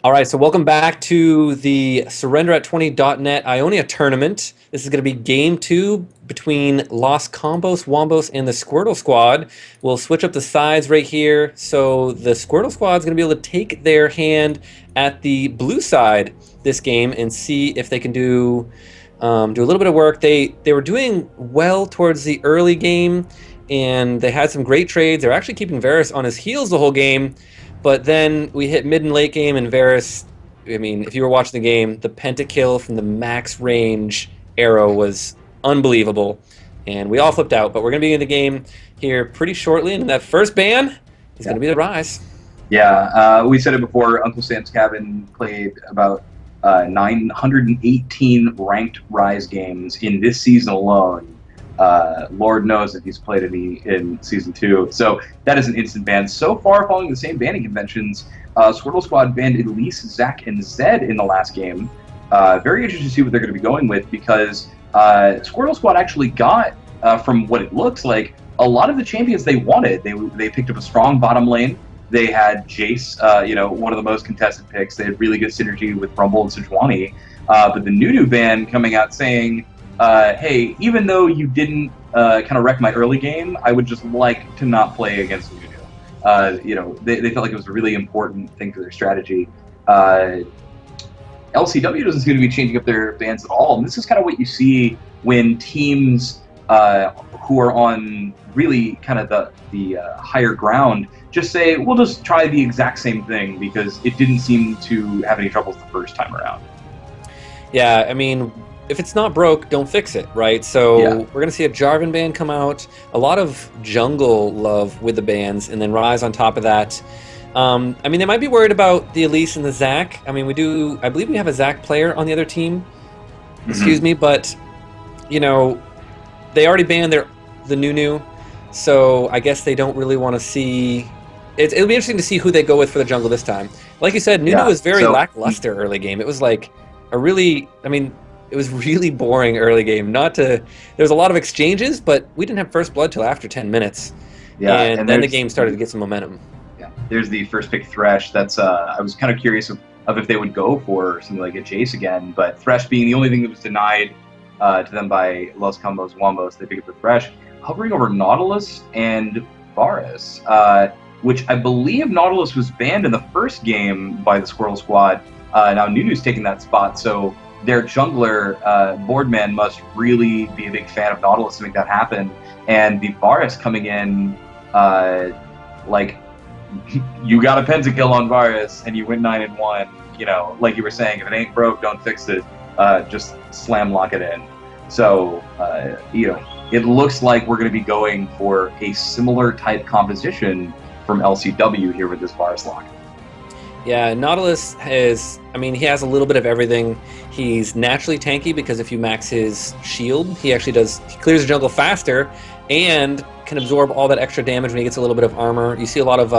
All right, so welcome back to the SurrenderAt20.net Ionia tournament. This is going to be game two between Los Combos, Wombos, and the Squirtle Squad. We'll switch up the sides right here. So the Squirtle Squad is going to be able to take their hand at the blue side this game and see if they can do a little bit of work. They were doing well towards the early game, and they had some great trades. They're actually keeping Varus on his heels the whole game. But then we hit mid and late game, and Varus, I mean, if you were watching the game, the pentakill from the max range arrow was unbelievable. And we all flipped out, but we're going to be in the game here pretty shortly, and that first ban is going to be the Rise. Yeah, we said it before, Uncle Sam's Cabin played about 918 ranked Rise games in this season alone. Lord knows if he's played any in Season 2. So that is an instant ban. So far, following the same banning conventions, Squirtle Squad banned Elise, Zach, and Zed in the last game. Very interested to see what they're going to be going with, because Squirtle Squad actually got, from what it looks like, a lot of the champions they wanted. They picked up a strong bottom lane. They had Jace, one of the most contested picks. They had really good synergy with Rumble and Sejuani. But the Nunu ban coming out saying, hey, even though you didn't kind of wreck my early game, I would just like to not play against Nunu. They felt like it was a really important thing for their strategy. LCW doesn't seem to be changing up their bans at all, and this is kind of what you see when teams who are on really kind of the higher ground just say, we'll just try the exact same thing because it didn't seem to have any troubles the first time around. Yeah, I mean, if it's not broke, don't fix it, right? So we're going to see a Jarvan ban come out, a lot of jungle love with the bans, and then Rise on top of that. I mean, they might be worried about the Elise and the Zac. I mean, I believe we have a Zac player on the other team, excuse me, but, you know, they already banned the Nunu, so I guess they don't really want to see... It'll be interesting to see who they go with for the jungle this time. Like you said, Nunu was very lackluster early game. It was like a really... I mean... It was really boring early game. There was a lot of exchanges, but we didn't have first blood till after 10 minutes. Yeah, and then the game started to get some momentum. Yeah, there's the first pick Thresh. That's I was kind of curious of if they would go for something like a Jace again, but Thresh being the only thing that was denied to them by Los Combos Wombos, they picked up the Thresh, hovering over Nautilus and Varus, which I believe Nautilus was banned in the first game by the Squirrel Squad. Now Nunu's taking that spot, so their jungler, Boardman, must really be a big fan of Nautilus to make that happen. And the Varus coming in, like, you got a pentakill on Varus, and you win 9-1. You know, like you were saying, if it ain't broke, don't fix it. Just slam lock it in. So, it looks like we're going to be going for a similar type composition from LCW here with this Varus lock. Yeah, Nautilus has, I mean, he has a little bit of everything. He's naturally tanky because if you max his shield, he clears the jungle faster and can absorb all that extra damage when he gets a little bit of armor. You see a lot of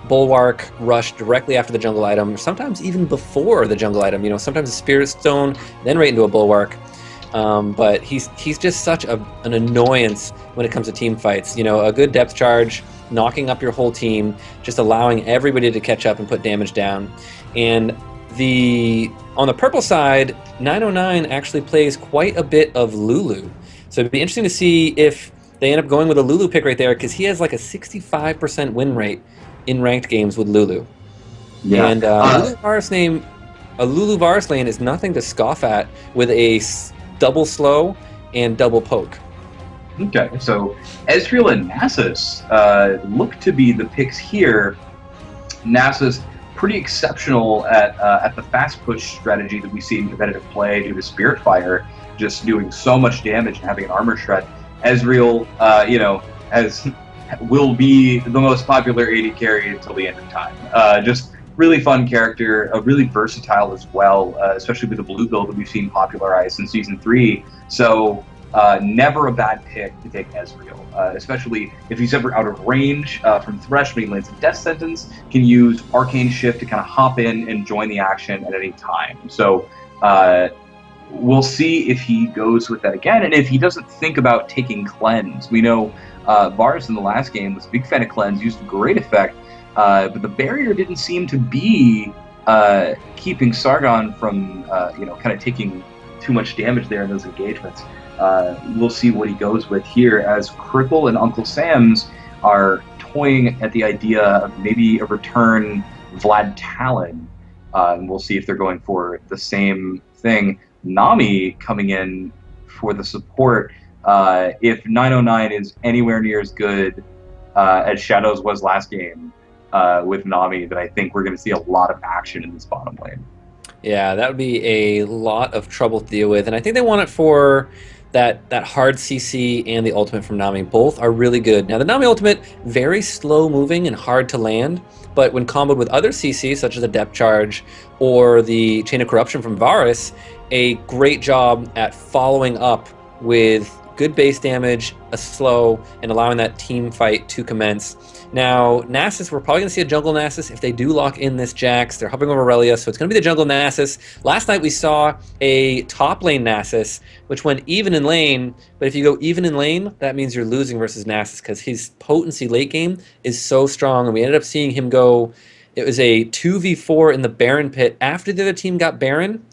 Bulwark rush directly after the jungle item, sometimes even before the jungle item. You know, sometimes a Spirit Stone, then right into a Bulwark. But he's just such an annoyance when it comes to team fights. You know, a good depth charge, knocking up your whole team, just allowing everybody to catch up and put damage down. And on the purple side, 909 actually plays quite a bit of Lulu. So it'd be interesting to see if they end up going with a Lulu pick right there, because he has like a 65% win rate in ranked games with Lulu. Yeah. And a Lulu Varus lane is nothing to scoff at with a double slow and double poke. Okay, so Ezreal and Nasus look to be the picks here. Nasus pretty exceptional at the fast push strategy that we see in competitive play due to Spirit Fire, just doing so much damage and having an armor shred. Ezreal, will be the most popular AD carry until the end of time. Just really fun character, really versatile as well, especially with the blue build that we've seen popularized in Season 3. So never a bad pick to take Ezreal, especially if he's ever out of range from Thresh when he lands a death sentence, can use Arcane Shift to kind of hop in and join the action at any time. So we'll see if he goes with that again, and if he doesn't think about taking Cleanse. We know Varus in the last game was a big fan of Cleanse, used great effect, but the barrier didn't seem to be keeping Sargon from, kind of taking too much damage there in those engagements. We'll see what he goes with here, as Cripple and Uncle Sam's are toying at the idea of maybe a return Vlad Talon. And we'll see if they're going for the same thing. Nami coming in for the support. If 909 is anywhere near as good as Shadows was last game with Nami, then I think we're going to see a lot of action in this bottom lane. Yeah, that would be a lot of trouble to deal with, and I think they want it for that hard CC and the ultimate from Nami. Both are really good. Now, the Nami ultimate, very slow moving and hard to land, but when comboed with other CC, such as the Depth Charge or the Chain of Corruption from Varus, a great job at following up with good base damage, a slow, and allowing that team fight to commence. Now, Nasus, we're probably going to see a jungle Nasus if they do lock in this Jax. They're hovering over Aurelia, so it's going to be the jungle Nasus. Last night we saw a top lane Nasus, which went even in lane, but if you go even in lane, that means you're losing versus Nasus, because his potency late game is so strong, and we ended up seeing him go, it was a 2v4 in the Baron pit. After the other team got Baron,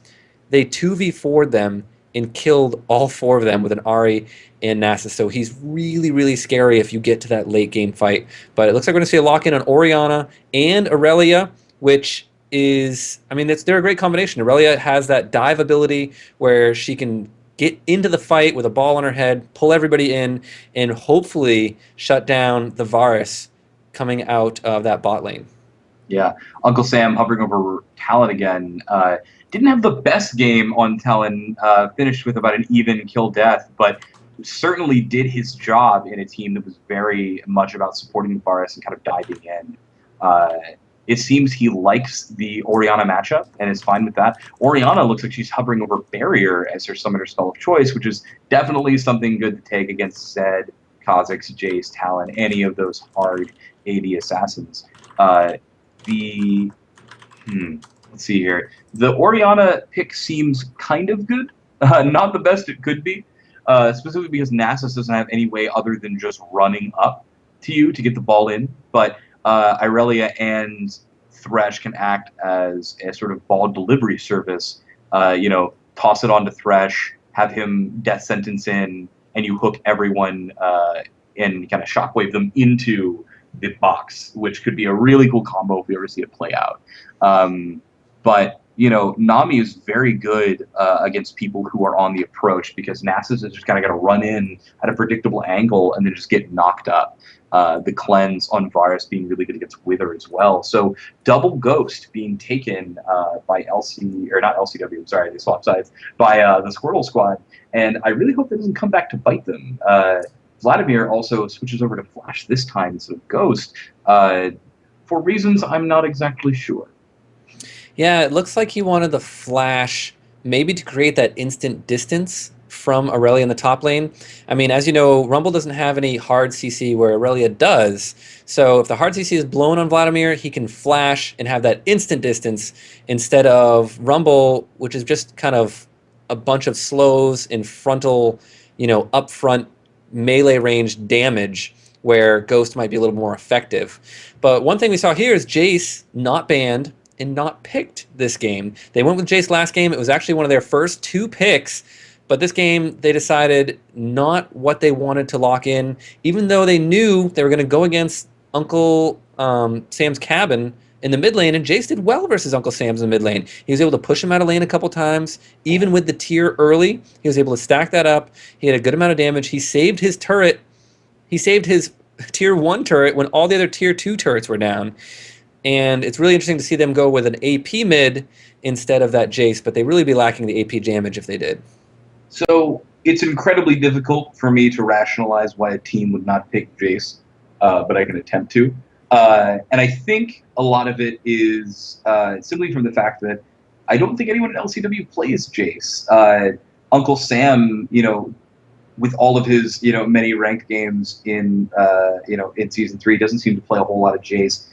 they 2v4'd them and killed all 4 of them with an Ahri and Nasus. So he's really, really scary if you get to that late game fight. But it looks like we're going to see a lock-in on Orianna and Aurelia, which is, I mean, they're a great combination. Aurelia has that dive ability where she can get into the fight with a ball on her head, pull everybody in, and hopefully shut down the Varus coming out of that bot lane. Yeah, Uncle Sam hovering over Talon again. Didn't have the best game on Talon, finished with about an even kill death, but certainly did his job in a team that was very much about supporting Varus and kind of diving in. It seems he likes the Orianna matchup and is fine with that. Orianna looks like she's hovering over Barrier as her summoner spell of choice, which is definitely something good to take against Zed, Kha'Zix, Jace, Talon, any of those hard AD assassins. Let's see here. The Orianna pick seems kind of good. Not the best it could be, specifically because Nasus doesn't have any way other than just running up to you to get the ball in. But Irelia and Thresh can act as a sort of ball delivery service. Toss it onto Thresh, have him death sentence in, and you hook everyone and kind of shockwave them into the box, which could be a really cool combo if we ever see it play out. But Nami is very good against people who are on the approach, because Nasus is just kind of got to run in at a predictable angle and then just get knocked up. The cleanse on Varus being really good against Wither as well. So double Ghost being taken by LCW, sorry, they swapped sides, by the Squirtle Squad. And I really hope that doesn't come back to bite them. Vladimir also switches over to Flash this time instead of Ghost, for reasons I'm not exactly sure. Yeah, it looks like he wanted the Flash maybe to create that instant distance from Aurelia in the top lane. I mean, as you know, Rumble doesn't have any hard CC where Aurelia does. So if the hard CC is blown on Vladimir, he can flash and have that instant distance instead of Rumble, which is just kind of a bunch of slows and frontal, upfront melee range damage, where Ghost might be a little more effective. But one thing we saw here is Jace not banned and not picked this game. They went with Jace last game. It was actually one of their first 2 picks, but this game they decided not what they wanted to lock in, even though they knew they were going to go against Uncle Sam's cabin in the mid lane, and Jace did well versus Uncle Sam's in the mid lane. He was able to push him out of lane a couple times, even with the tier early. He was able to stack that up. He had a good amount of damage. He saved his turret. He saved his tier 1 turret when all the other tier 2 turrets were down. And it's really interesting to see them go with an AP mid instead of that Jace, but they really be lacking the AP damage if they did. So it's incredibly difficult for me to rationalize why a team would not pick Jace, but I can attempt to. And I think a lot of it is simply from the fact that I don't think anyone in LCW plays Jace. Uncle Sam, with all of his, many ranked games in Season 3, doesn't seem to play a whole lot of Jace.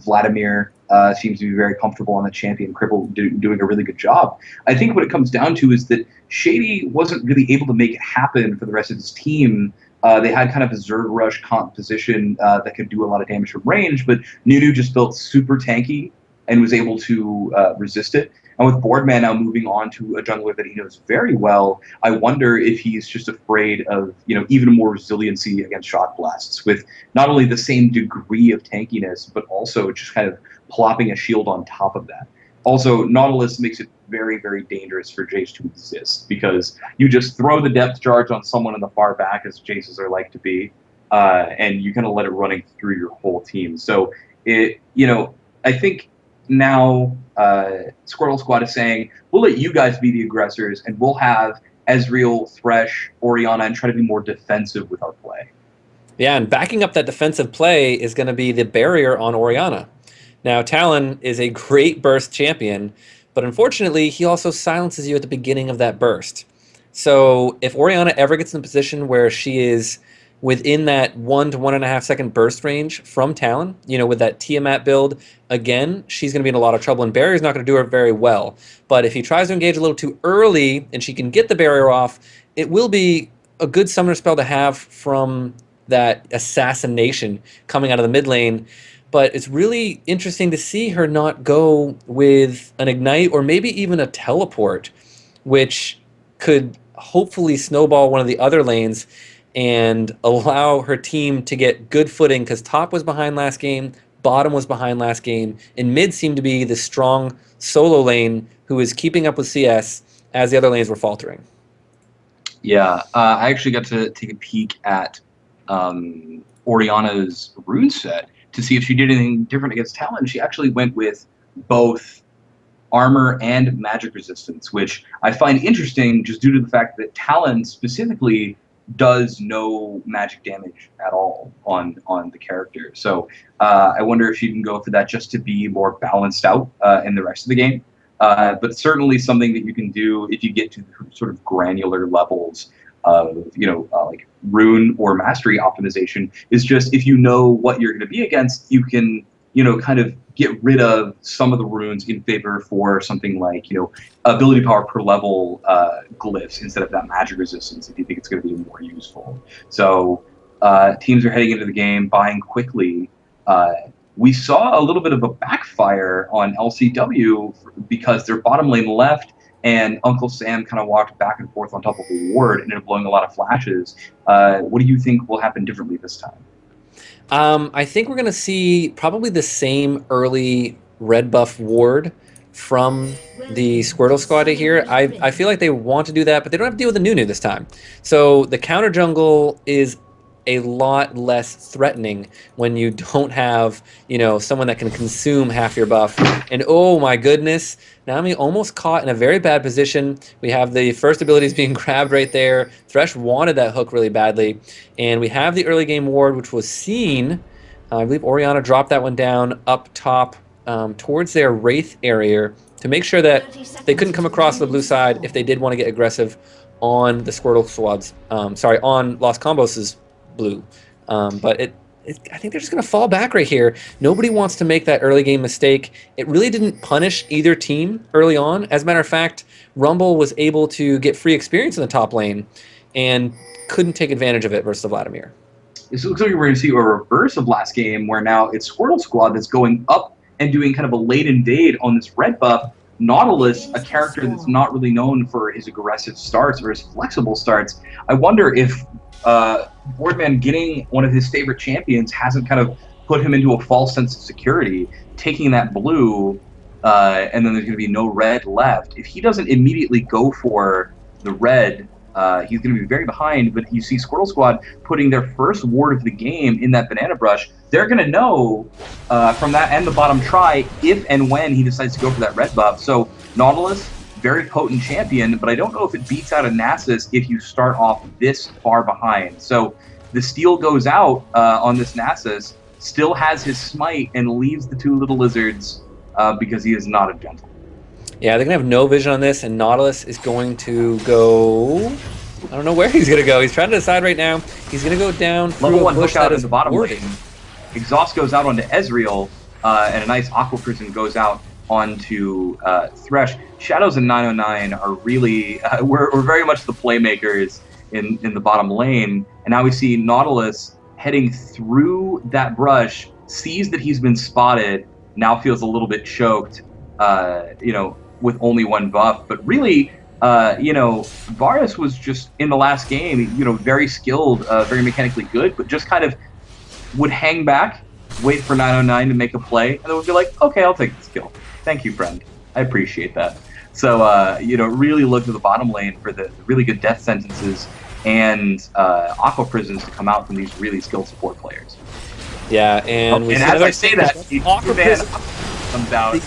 Vladimir seems to be very comfortable on the champion. Cripple doing a really good job. I think what it comes down to is that Shady wasn't really able to make it happen for the rest of his team. They had kind of a Zerg Rush composition that could do a lot of damage from range, but Nunu just felt super tanky and was able to resist it. And with Boardman now moving on to a jungler that he knows very well, I wonder if he's just afraid of, even more resiliency against shock blasts, with not only the same degree of tankiness, but also just kind of plopping a shield on top of that. Also, Nautilus makes it very, very dangerous for Jace to exist, because you just throw the depth charge on someone in the far back, as Jaces are like to be, and you kind of let it running through your whole team. So, I think now Squirtle Squad is saying, we'll let you guys be the aggressors, and we'll have Ezreal, Thresh, Orianna, and try to be more defensive with our play. Yeah, and backing up that defensive play is going to be the barrier on Orianna. Now, Talon is a great burst champion, but unfortunately, he also silences you at the beginning of that burst. So if Orianna ever gets in a position where she is within that 1 to 1.5 second burst range from Talon, with that Tiamat build, again, she's going to be in a lot of trouble, and barrier's not going to do her very well. But if he tries to engage a little too early and she can get the barrier off, it will be a good summoner spell to have from that assassination coming out of the mid lane. But it's really interesting to see her not go with an Ignite or maybe even a Teleport, which could hopefully snowball one of the other lanes and allow her team to get good footing, because top was behind last game, bottom was behind last game, and mid seemed to be the strong solo lane who is keeping up with CS as the other lanes were faltering. Yeah, I actually got to take a peek at Orianna's rune set to see if she did anything different against Talon. She actually went with both armor and magic resistance, which I find interesting just due to the fact that Talon specifically does no magic damage at all on the character. So I wonder if she can go for that just to be more balanced out in the rest of the game. But certainly something that you can do if you get to sort of granular levels of, like rune or mastery optimization, is just if you know what you're going to be against, you can, kind of get rid of some of the runes in favor for something like, ability power per level glyphs instead of that magic resistance if you think it's going to be more useful. So teams are heading into the game, buying quickly. We saw a little bit of a backfire on LCW because their bottom lane left, and Uncle Sam kind of walked back and forth on top of a ward and ended up blowing a lot of flashes. What do you think will happen differently this time? I think we're going to see probably the same early red buff ward from the Squirtle Squad here. I feel like they want to do that, but they don't have to deal with the Nunu this time. So the counter jungle is a lot less threatening when you don't have, someone that can consume half your buff. And oh my goodness, Nami almost caught in a very bad position. We have the first abilities being grabbed right there. Thresh wanted that hook really badly. And we have the early game ward, which was seen. I believe Orianna dropped that one down up top towards their Wraith area to make sure that they couldn't come across the blue side if they did want to get aggressive on the Squirtle Squad's, on Los Combos' blue. But I think they're just going to fall back right here. Nobody wants to make that early game mistake. It really didn't punish either team early on. As a matter of fact, Rumble was able to get free experience in the top lane and couldn't take advantage of it versus Vladimir. This looks like we're going to see a reverse of last game, where now it's Squirtle Squad that's going up and doing kind of a late invade on this red buff. Nautilus, a character that's not really known for his aggressive starts or his flexible starts. I wonder if Boardman getting one of his favorite champions hasn't kind of put him into a false sense of security, taking that blue, and then there's going to be no red left. If he doesn't immediately go for the red, he's going to be very behind. But you see Squirtle Squad putting their first ward of the game in that banana brush. They're going to know from that and the bottom try if and when he decides to go for that red buff. So Nautilus, very potent champion, but I don't know if it beats out a Nasus if you start off this far behind. So the steal goes out on this Nasus, still has his smite, and leaves the two little lizards because he is not a gentle. Yeah, they're going to have no vision on this, and Nautilus is going to go... I don't know where he's going to go. He's trying to decide right now. He's going to go down through level a one bush push out that in is the bottom warding. lane. Exhaust goes out onto Ezreal, and a nice Aqua Prison goes out onto Thresh. Shadows and 909 are really we're very much the playmakers in the bottom lane, and now we see Nautilus heading through that brush, sees that he's been spotted, now feels a little bit choked, with only one buff. But really, Varus was just in the last game, very skilled, very mechanically good, but just kind of would hang back, wait for 909 to make a play, and then would be like, okay, I'll take this kill. Thank you, friend. I appreciate that. So, really look to the bottom lane for the really good death sentences and aqua prisons to come out from these really skilled support players. Yeah, and as I say that, aqua prison comes out. The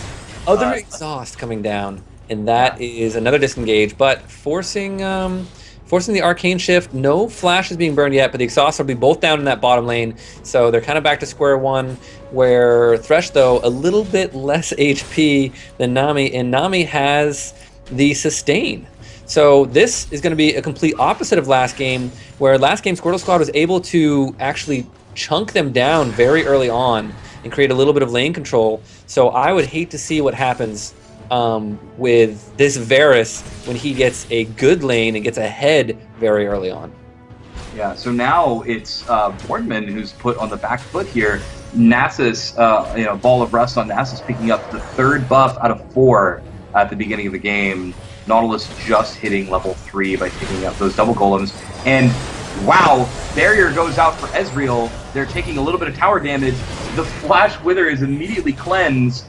other exhaust coming down, and that is another disengage, but forcing the arcane shift. No flash is being burned yet, but the exhausts will be both down in that bottom lane, so they're kind of back to square one, where Thresh, though, a little bit less HP than Nami, and Nami has the sustain. So this is going to be a complete opposite of last game, where last game Squirtle Squad was able to actually chunk them down very early on and create a little bit of lane control. So I would hate to see what happens with this Varus when he gets a good lane and gets ahead very early on. Yeah, so now it's Boardman who's put on the back foot here. Nasus, Ball of Rust on Nasus picking up the 3rd buff out of 4 at the beginning of the game. Nautilus just hitting level 3 by picking up those double golems. And wow, barrier goes out for Ezreal. They're taking a little bit of tower damage. The Flash Wither is immediately cleansed,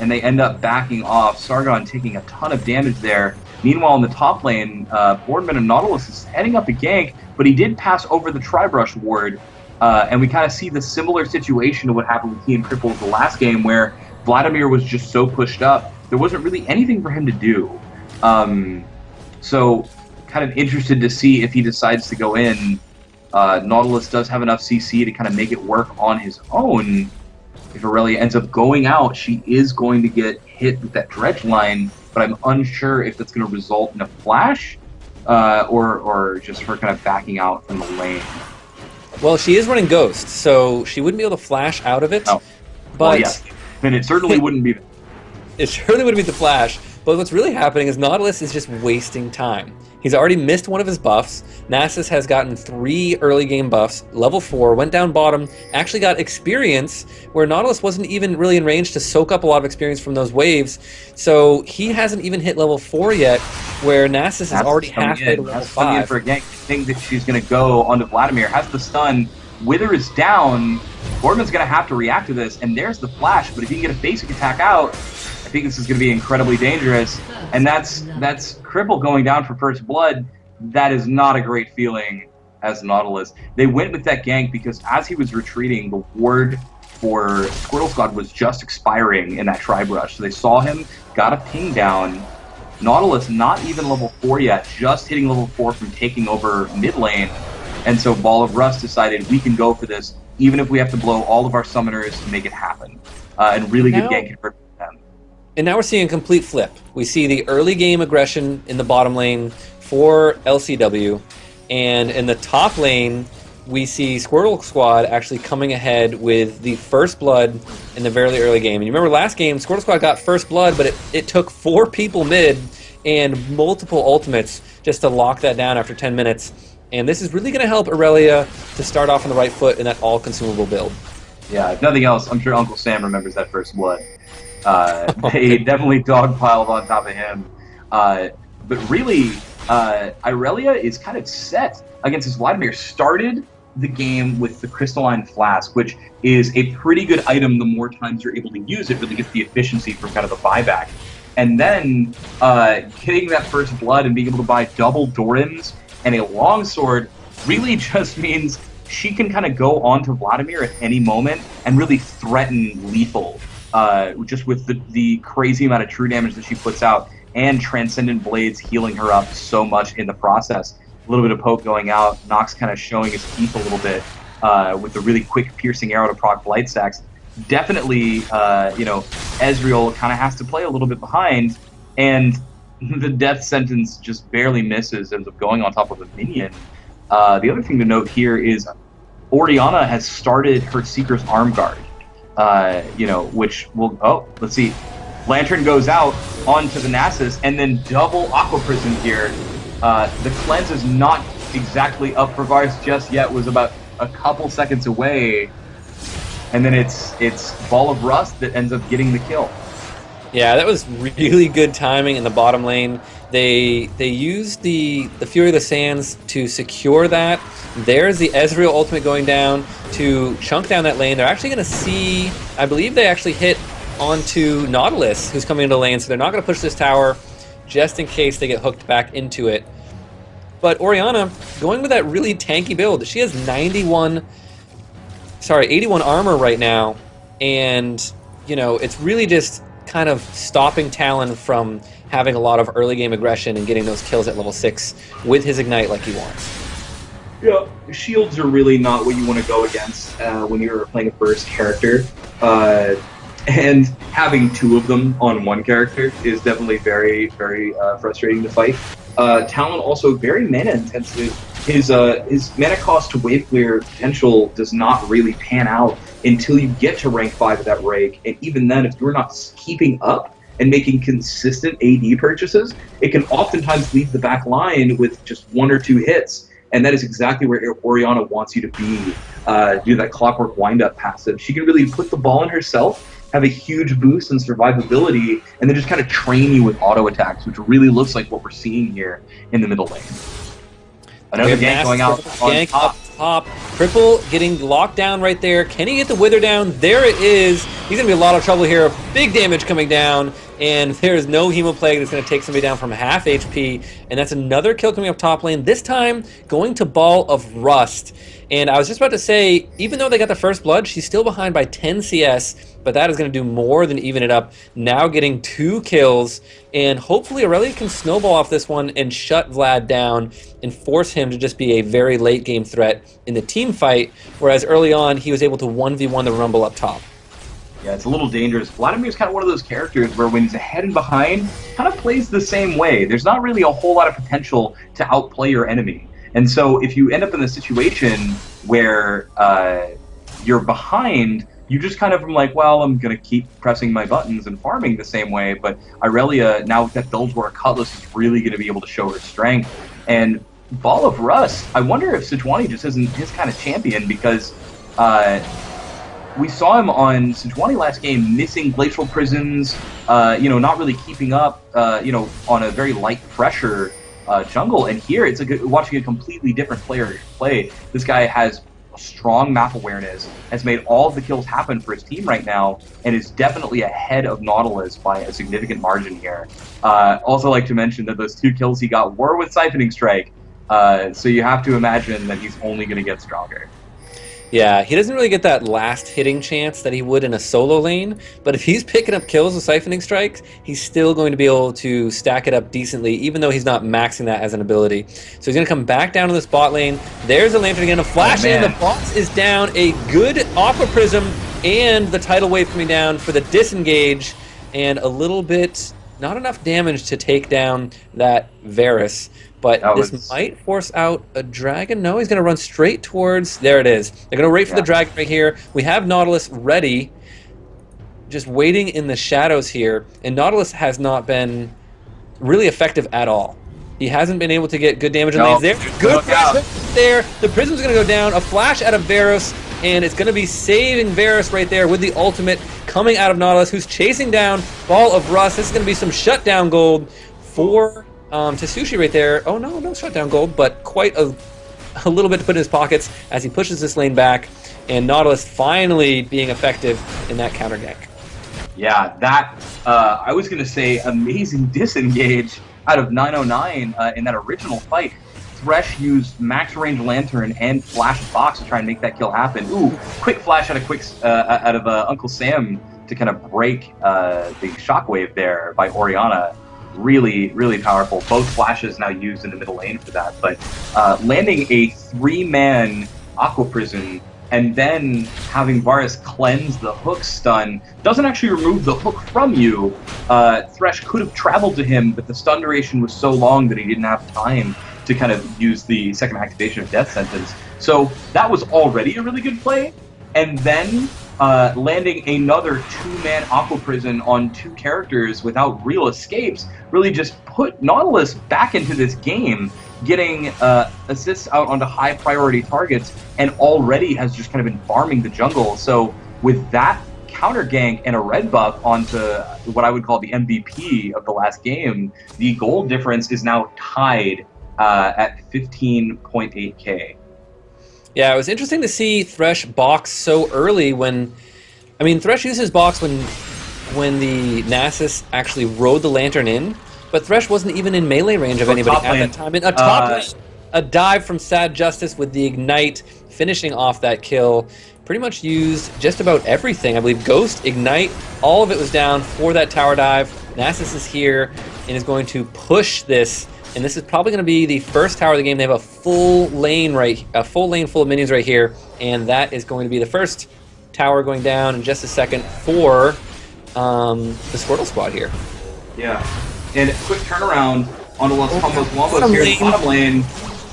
and they end up backing off. Sargon taking a ton of damage there. Meanwhile, in the top lane, Boardman and Nautilus is heading up a gank, but he did pass over the Tribrush ward, and we kind of see the similar situation to what happened with he and Cripple the last game, where Vladimir was just so pushed up, there wasn't really anything for him to do. So kind of interested to see if he decides to go in. Nautilus does have enough CC to kind of make it work on his own. If Aurelia ends up going out, she is going to get hit with that dredge line, but I'm unsure if that's going to result in a flash or just her kind of backing out from the lane. Well, she is running Ghost, so she wouldn't be able to flash out of it. Oh. But well, yeah. And it certainly wouldn't be. It surely wouldn't be the flash. But what's really happening is Nautilus is just wasting time. He's already missed one of his buffs. Nasus has gotten 3 early game buffs. Level 4, went down bottom, actually got experience, where Nautilus wasn't even really in range to soak up a lot of experience from those waves. So he hasn't even hit level 4 yet, where Nasus is already halfway to level 5. Coming in for a gank. Think that she's going to go onto Vladimir. Has the stun. Wither is down. Boardman's going to have to react to this, and there's the flash. But if he can get a basic attack out, I think this is going to be incredibly dangerous. And that's Cripple going down for first blood. That is not a great feeling as Nautilus. They went with that gank because as he was retreating, the ward for Squirtle Squad was just expiring in that Tribrush. So they saw him, got a ping down. Nautilus not even level 4 yet, just hitting level 4 from taking over mid lane. And so Ball of Rust decided we can go for this, even if we have to blow all of our summoners to make it happen. And really good gank for them. And now we're seeing a complete flip. We see the early game aggression in the bottom lane for LCW, and in the top lane, we see Squirtle Squad actually coming ahead with the first blood in the very early game. And you remember last game, Squirtle Squad got first blood, but it took 4 people mid and multiple ultimates just to lock that down after 10 minutes. And this is really going to help Aurelia to start off on the right foot in that all-consumable build. Yeah, if nothing else, I'm sure Uncle Sam remembers that first blood. They definitely dogpiled on top of him. But really, Aurelia is kind of set against this Vladimir. Started the game with the Crystalline Flask, which is a pretty good item. The more times you're able to use it, really gets the efficiency from kind of the buyback. And then getting that first blood and being able to buy double Dorans and a longsword really just means she can kind of go on to Vladimir at any moment and really threaten lethal, just with the crazy amount of true damage that she puts out, and Transcendent Blades healing her up so much in the process. A little bit of poke going out, Nox kind of showing his teeth a little bit with a really quick piercing arrow to proc Blight Stacks. Definitely, Ezreal kind of has to play a little bit behind, and the death sentence just barely misses, ends up going on top of a minion. The other thing to note here is Orianna has started her Seeker's Arm Guard, which will... Oh, let's see. Lantern goes out onto the Nasus, and then double Aqua Prison here. The cleanse is not exactly up for Varus just yet, was about a couple seconds away. and then it's Ball of Rust that ends up getting the kill. Yeah, that was really good timing in the bottom lane. They used the Fury of the Sands to secure that. There's the Ezreal ultimate going down to chunk down that lane. They're actually going to see, I believe they actually hit onto Nautilus, who's coming into the lane, so they're not going to push this tower just in case they get hooked back into it. But Orianna, going with that really tanky build, she has 81 armor right now, and, you know, it's really just kind of stopping Talon from having a lot of early game aggression and getting those kills at level 6 with his Ignite like he wants. Yeah, shields are really not what you want to go against when you're playing a first character. And having 2 of them on one character is definitely very, very frustrating to fight. Talon also very mana intensive. His mana cost to wave clear potential does not really pan out until you get to rank 5 of that rake, and even then, if you're not keeping up and making consistent AD purchases, it can oftentimes leave the back line with just 1 or 2 hits, and that is exactly where Orianna wants you to be. Do that clockwork wind-up passive. She can really put the ball in herself, have a huge boost in survivability, and then just kind of train you with auto attacks, which really looks like what we're seeing here in the middle lane. Another gank going out on top. Cripple getting locked down right there. Can he get the Wither down? There it is. He's going to be a lot of trouble here. Big damage coming down, and there is no Hemoplague that's going to take somebody down from half HP, and that's another kill coming up top lane, this time going to Ball of Rust. And I was just about to say, even though they got the first blood, she's still behind by 10 CS, but that is going to do more than even it up. Now getting 2 kills, and hopefully Aurelia can snowball off this one and shut Vlad down and force him to just be a very late game threat in the team fight, whereas early on he was able to 1v1 the Rumble up top. Yeah, it's a little dangerous. Vladimir's kind of one of those characters where when he's ahead and behind, kind of plays the same way. There's not really a whole lot of potential to outplay your enemy. And so if you end up in a situation where you're behind, you just kind of like, well, I'm going to keep pressing my buttons and farming the same way. But Irelia, now with that Bilgewater Cutlass, is really going to be able to show her strength. And Ball of Rust, I wonder if Sejuani just isn't his kind of champion, because we saw him on Sejuani last game missing Glacial Prisons, not really keeping up, on a very light pressure jungle. And here it's watching a completely different player play. This guy has strong map awareness, has made all of the kills happen for his team right now, and is definitely ahead of Nautilus by a significant margin here. Also like to mention that those 2 kills he got were with Siphoning Strike, so you have to imagine that he's only going to get stronger. Yeah, he doesn't really get that last hitting chance that he would in a solo lane, but if he's picking up kills with Siphoning Strikes, he's still going to be able to stack it up decently, even though he's not maxing that as an ability. So he's going to come back down to this bot lane. There's a Lantern again, a flash in, the boss is down, a good Aqua Prism, and the Tidal Wave coming down for the disengage, and a little bit, not enough damage to take down that Varus. But this might force out a dragon. No, he's going to run straight towards... There it is. They're going to wait for the dragon right here. We have Nautilus ready, just waiting in the shadows here. And Nautilus has not been really effective at all. He hasn't been able to get good damage in lanes there. Good there. The Prism's going to go down. A flash out of Varus, and it's going to be saving Varus right there with the ultimate coming out of Nautilus, who's chasing down Ball of Rust. This is going to be some shutdown gold for... to Sushi right there. Oh no, no shutdown gold, but quite a little bit to put in his pockets as he pushes this lane back, and Nautilus finally being effective in that counter gank. Yeah, that, I was going to say amazing disengage out of 909 in that original fight. Thresh used max range Lantern and Flash Box to try and make that kill happen. Ooh, quick flash out of Uncle Sam to kind of break the shockwave there by Orianna. Really, really powerful. Both flashes now used in the middle lane for that. But landing a 3-man Aqua Prison and then having Varus cleanse the hook stun doesn't actually remove the hook from you. Thresh could have traveled to him, but the stun duration was so long that he didn't have time to kind of use the second activation of Death Sentence. So that was already a really good play. And then landing another 2-man Aqua Prison on 2 characters without real escapes really just put Nautilus back into this game, getting assists out onto high priority targets, and already has just kind of been farming the jungle. So with that counter gank and a red buff onto what I would call the MVP of the last game, the gold difference is now tied at 15.8k. Yeah, it was interesting to see Thresh box so early when... I mean, Thresh used his box when the Nasus actually rode the Lantern in, but Thresh wasn't even in melee range of anybody at that time. In a top lane, a dive from Sad Justice with the Ignite, finishing off that kill. Pretty much used just about everything. I believe Ghost, Ignite, all of it was down for that tower dive. Nasus is here and is going to push this, and this is probably going to be the first tower of the game. They have a full lane full of minions right here, and that is going to be the first tower going down in just a second for the Squirtle squad here. Yeah, and quick turnaround on Los Combos Wombos here in the bottom lane.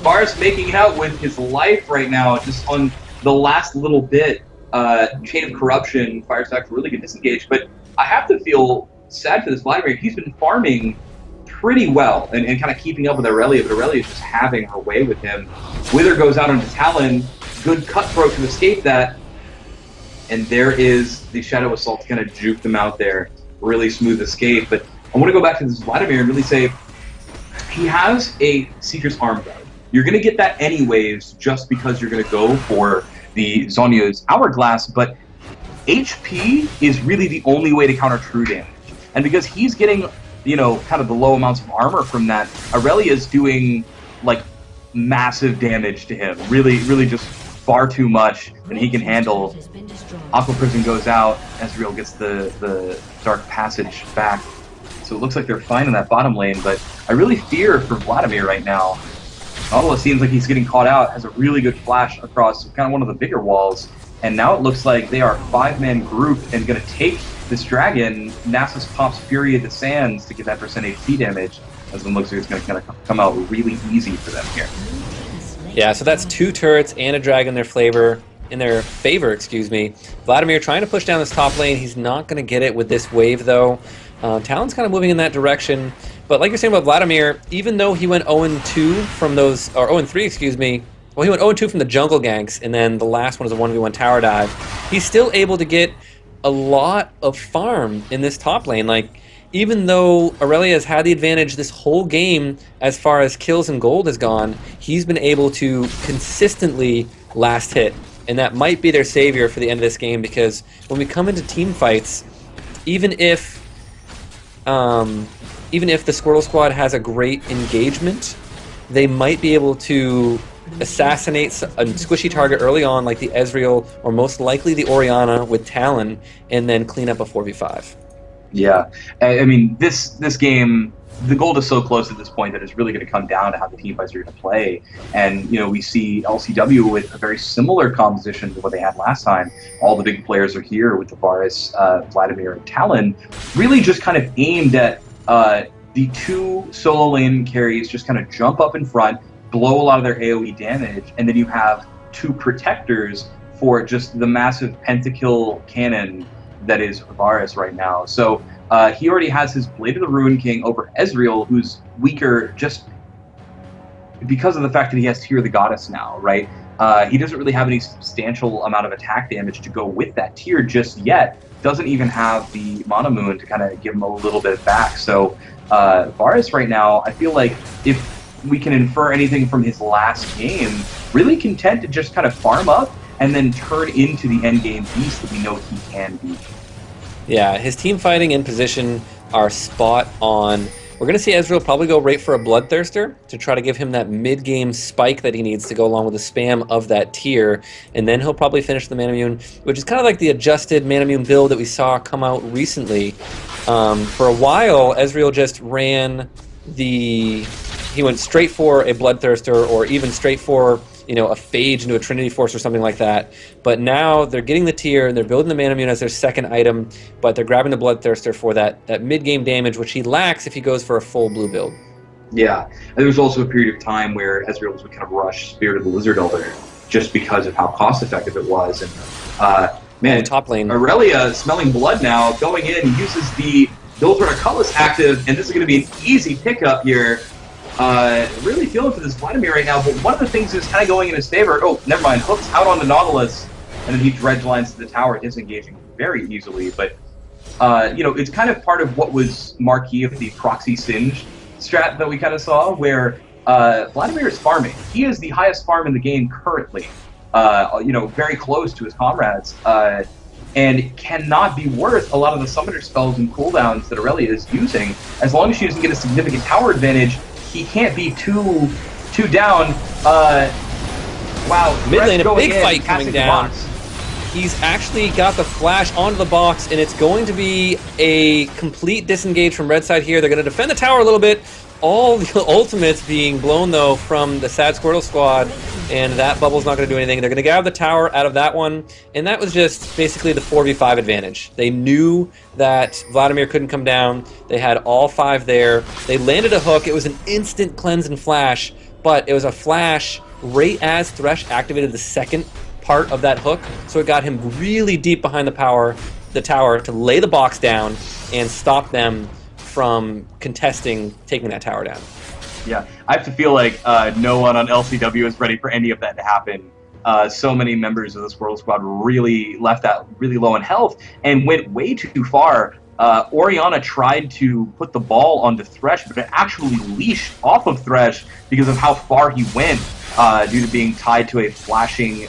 Bars making out with his life right now, just on the last little bit. Chain of Corruption, Firestack's really good disengage, but I have to feel sad for this Vladimir. He's been farming pretty well and kind of keeping up with Aurelia, but Aurelia is just having her way with him. Wither goes out onto Talon, good cutthroat to escape that, and there is the Shadow Assault to kind of juke them out there. Really smooth escape, but I want to go back to this Vladimir and really say he has a Seeker's Arm Guard. You're going to get that anyways just because you're going to go for the Zhonya's Hourglass, but HP is really the only way to counter true damage. And because he's getting, you know, kind of the low amounts of armor from that, Aurelia is doing, like, massive damage to him. Really, really just far too much than he can handle. Aqua Prison goes out, Ezreal gets the Dark Passage back. So it looks like they're fine in that bottom lane, but I really fear for Vladimir right now. Nautilus seems like he's getting caught out, has a really good flash across kind of one of the bigger walls, and now it looks like they are a 5-man group and going to take this dragon. Nasus pops Fury of the Sands to get that percent HP damage, as it looks like it's going to kind of come out really easy for them here. Yeah, so that's 2 turrets and a dragon in their favor, excuse me. Vladimir trying to push down this top lane. He's not going to get it with this wave, though. Talon's kind of moving in that direction. But like you're saying about Vladimir, even though he went 0-2 from those, or 0-3, excuse me, well, he went 0-2 from the jungle ganks, and then the last one was a 1v1 tower dive, he's still able to get a lot of farm in this top lane. Like, even though Aurelia has had the advantage this whole game as far as kills and gold has gone, he's been able to consistently last hit. And that might be their savior for the end of this game, because when we come into team fights, even if the Squirtle squad has a great engagement, they might be able to assassinate a squishy target early on, like the Ezreal, or most likely the Orianna with Talon, and then clean up a 4v5. Yeah, I mean, this game, the gold is so close at this point that it's really going to come down to how the team fights are going to play. And, you know, we see LCW with a very similar composition to what they had last time. All the big players are here with the Varus, Vladimir, and Talon, really just kind of aimed at the 2 solo lane carries just kind of jump up in front, blow a lot of their AoE damage, and then you have 2 protectors for just the massive pentakill cannon that is Varus right now. So he already has his Blade of the Ruin King over Ezreal, who's weaker just because of the fact that he has Tear of the Goddess now, right? He doesn't really have any substantial amount of attack damage to go with that tier just yet. Doesn't even have the Mana Moon to kind of give him a little bit back. So Varus right now, I feel like if we can infer anything from his last game, really content to just kind of farm up and then turn into the endgame beast that we know he can be. Yeah, his team fighting and position are spot on. We're going to see Ezreal probably go right for a Bloodthirster to try to give him that mid-game spike that he needs to go along with the spam of that tier, and then he'll probably finish the Manamune, which is kind of like the adjusted Manamune build that we saw come out recently. For a while, Ezreal just ran he went straight for a Bloodthirster, or even straight for, you know, a Phage into a Trinity Force or something like that. But now they're getting the tier and they're building the Manamune as their second item, but they're grabbing the Bloodthirster for that mid-game damage, which he lacks if he goes for a full blue build. Yeah, and there was also a period of time where Ezreal was kind of rush Spirit of the Lizard Elder just because of how cost-effective it was. And man, top lane. Aurelia, smelling blood now, going in, uses the Build-Runner Cutlass active, and this is going to be an easy pickup here. Really feeling for this Vladimir right now, but one of the things that's kind of going in his favor, oh, never mind, hooks out on the Nautilus, and then he dredge lines to the tower, disengaging very easily. But you know, it's kind of part of what was marquee of the proxy singe strat that we kind of saw, where Vladimir is farming. He is the highest farm in the game currently, you know, very close to his comrades, and cannot be worth a lot of the summoner spells and cooldowns that Aurelia is using. As long as she doesn't get a significant tower advantage, he can't be too down. Wow, mid lane, a big fight coming down. He's actually got the flash onto the box, and it's going to be a complete disengage from red side here. They're going to defend the tower a little bit. All the ultimates being blown, though, from the Sad Squirtle squad, and that bubble's not going to do anything. They're going to grab the tower out of that one, and that was just basically the 4v5 advantage. They knew that Vladimir couldn't come down. They had all 5 there. They landed a hook. It was an instant cleanse and flash, but it was a flash right as Thresh activated the second part of that hook, so it got him really deep behind the tower to lay the box down and stop them from contesting taking that tower down. Yeah, I have to feel like no one on LCW is ready for any of that to happen. So many members of the Squirrel Squad really left that really low in health and went way too far. Orianna tried to put the ball onto Thresh, but it actually leashed off of Thresh because of how far he went due to being tied to a flashing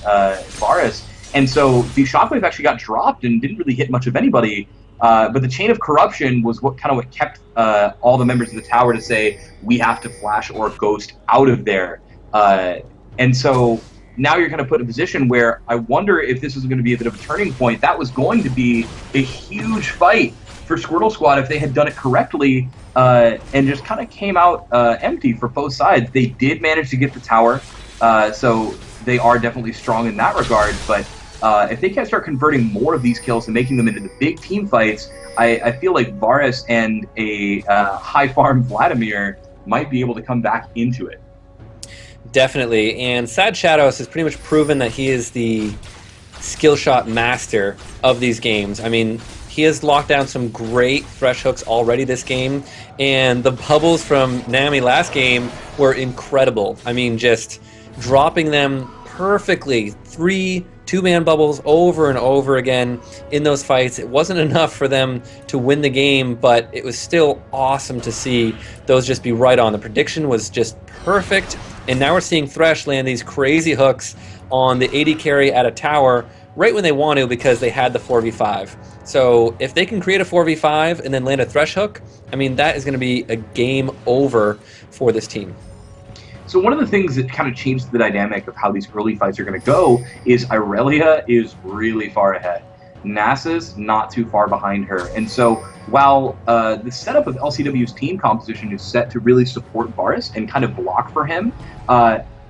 Varus. And so the Shockwave actually got dropped and didn't really hit much of anybody. But the Chain of Corruption was what kept all the members of the tower to say, we have to flash or ghost out of there. And so now you're kind of put in a position where I wonder if this is going to be a bit of a turning point. That was going to be a huge fight for Squirtle Squad if they had done it correctly and just kind of came out empty for both sides. They did manage to get the tower, so they are definitely strong in that regard, but if they can't start converting more of these kills and making them into the big team fights, I feel like Varus and a high farm Vladimir might be able to come back into it. Definitely, and Sad Shadows has pretty much proven that he is the skill shot master of these games. I mean, he has locked down some great Thresh hooks already this game, and the bubbles from Nami last game were incredible. I mean, just dropping them perfectly. 3 two-man bubbles over and over again in those fights. It wasn't enough for them to win the game, but it was still awesome to see those just be right on. The prediction was just perfect, and now we're seeing Thresh land these crazy hooks on the AD carry at a tower right when they want to because they had the 4v5. So if they can create a 4v5 and then land a Thresh hook, I mean, that is going to be a game over for this team. So one of the things that kind of changed the dynamic of how these early fights are going to go is Aurelia is really far ahead. NASA's not too far behind her. And so while the setup of LCW's team composition is set to really support Varus and kind of block for him,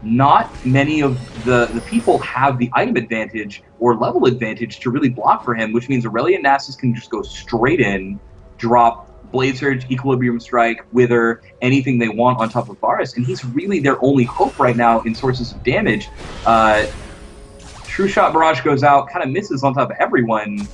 not many of the people have the item advantage or level advantage to really block for him, which means Aurelia and Nasus can just go straight in, drop Blade Surge, Equilibrium Strike, Wither, anything they want on top of Varus, and he's really their only hope right now in sources of damage. True Shot Barrage goes out, kind of misses on top of everyone,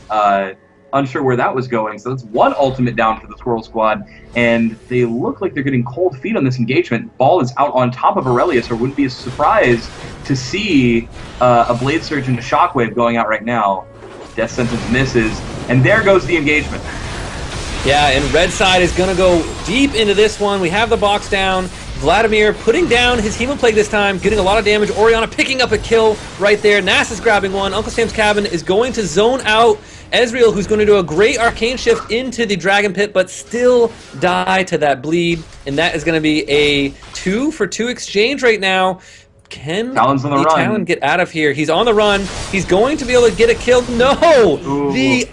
unsure where that was going, so that's one ultimate down for the Squirrel Squad, and they look like they're getting cold feet on this engagement. Ball is out on top of Aurelia, so it wouldn't be a surprise to see a Blade Surge and a Shockwave going out right now. Death Sentence misses, and there goes the engagement. Yeah, and red side is going to go deep into this one. We have the box down. Vladimir putting down his Hemoplague this time, getting a lot of damage. Orianna picking up a kill right there. Nasus grabbing one. Uncle Sam's Cabin is going to zone out Ezreal, who's going to do a great arcane shift into the Dragon Pit, but still die to that bleed. And that is going to be a 2-for-2 exchange right now. Can Talon's on the run. Talon get out of here? He's on the run. He's going to be able to get a kill. No! Ooh. The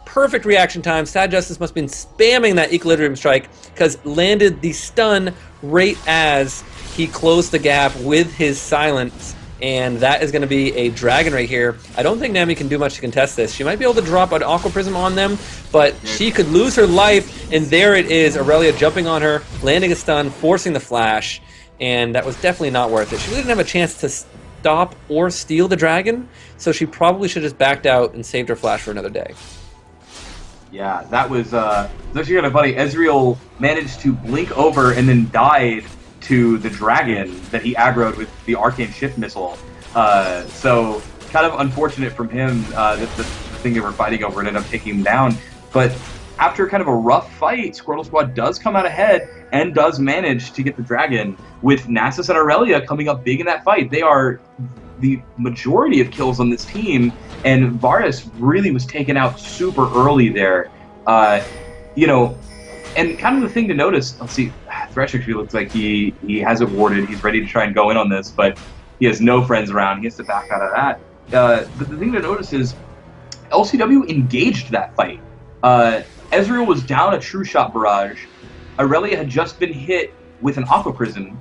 perfect reaction time. Sad Justice must have been spamming that Equilibrium Strike because landed the stun right as he closed the gap with his silence, and that is going to be a dragon right here. I don't think Nami can do much to contest this. She might be able to drop an Aqua Prism on them, but she could lose her life, and there it is, Aurelia jumping on her, landing a stun, forcing the flash, and that was definitely not worth it. She really didn't have a chance to stop or steal the dragon, so she probably should have just backed out and saved her flash for another day. Yeah, that was actually kind of funny. Ezreal managed to blink over and then died to the dragon that he aggroed with the Arcane Shift Missile. So kind of unfortunate from him that the thing they were fighting over ended up taking him down. But after kind of a rough fight, Squirtle Squad does come out ahead and does manage to get the dragon, with Nasus and Aurelia coming up big in that fight. They are the majority of kills on this team, and Varus really was taken out super early there. You know, and kind of the thing to notice, let's see, Thresh actually looks like he has it warded. He's ready to try and go in on this, but he has no friends around. He has to back out of that. But the thing to notice is LCW engaged that fight. Ezreal was down a True Shot barrage. Aurelia had just been hit with an Aqua Prison,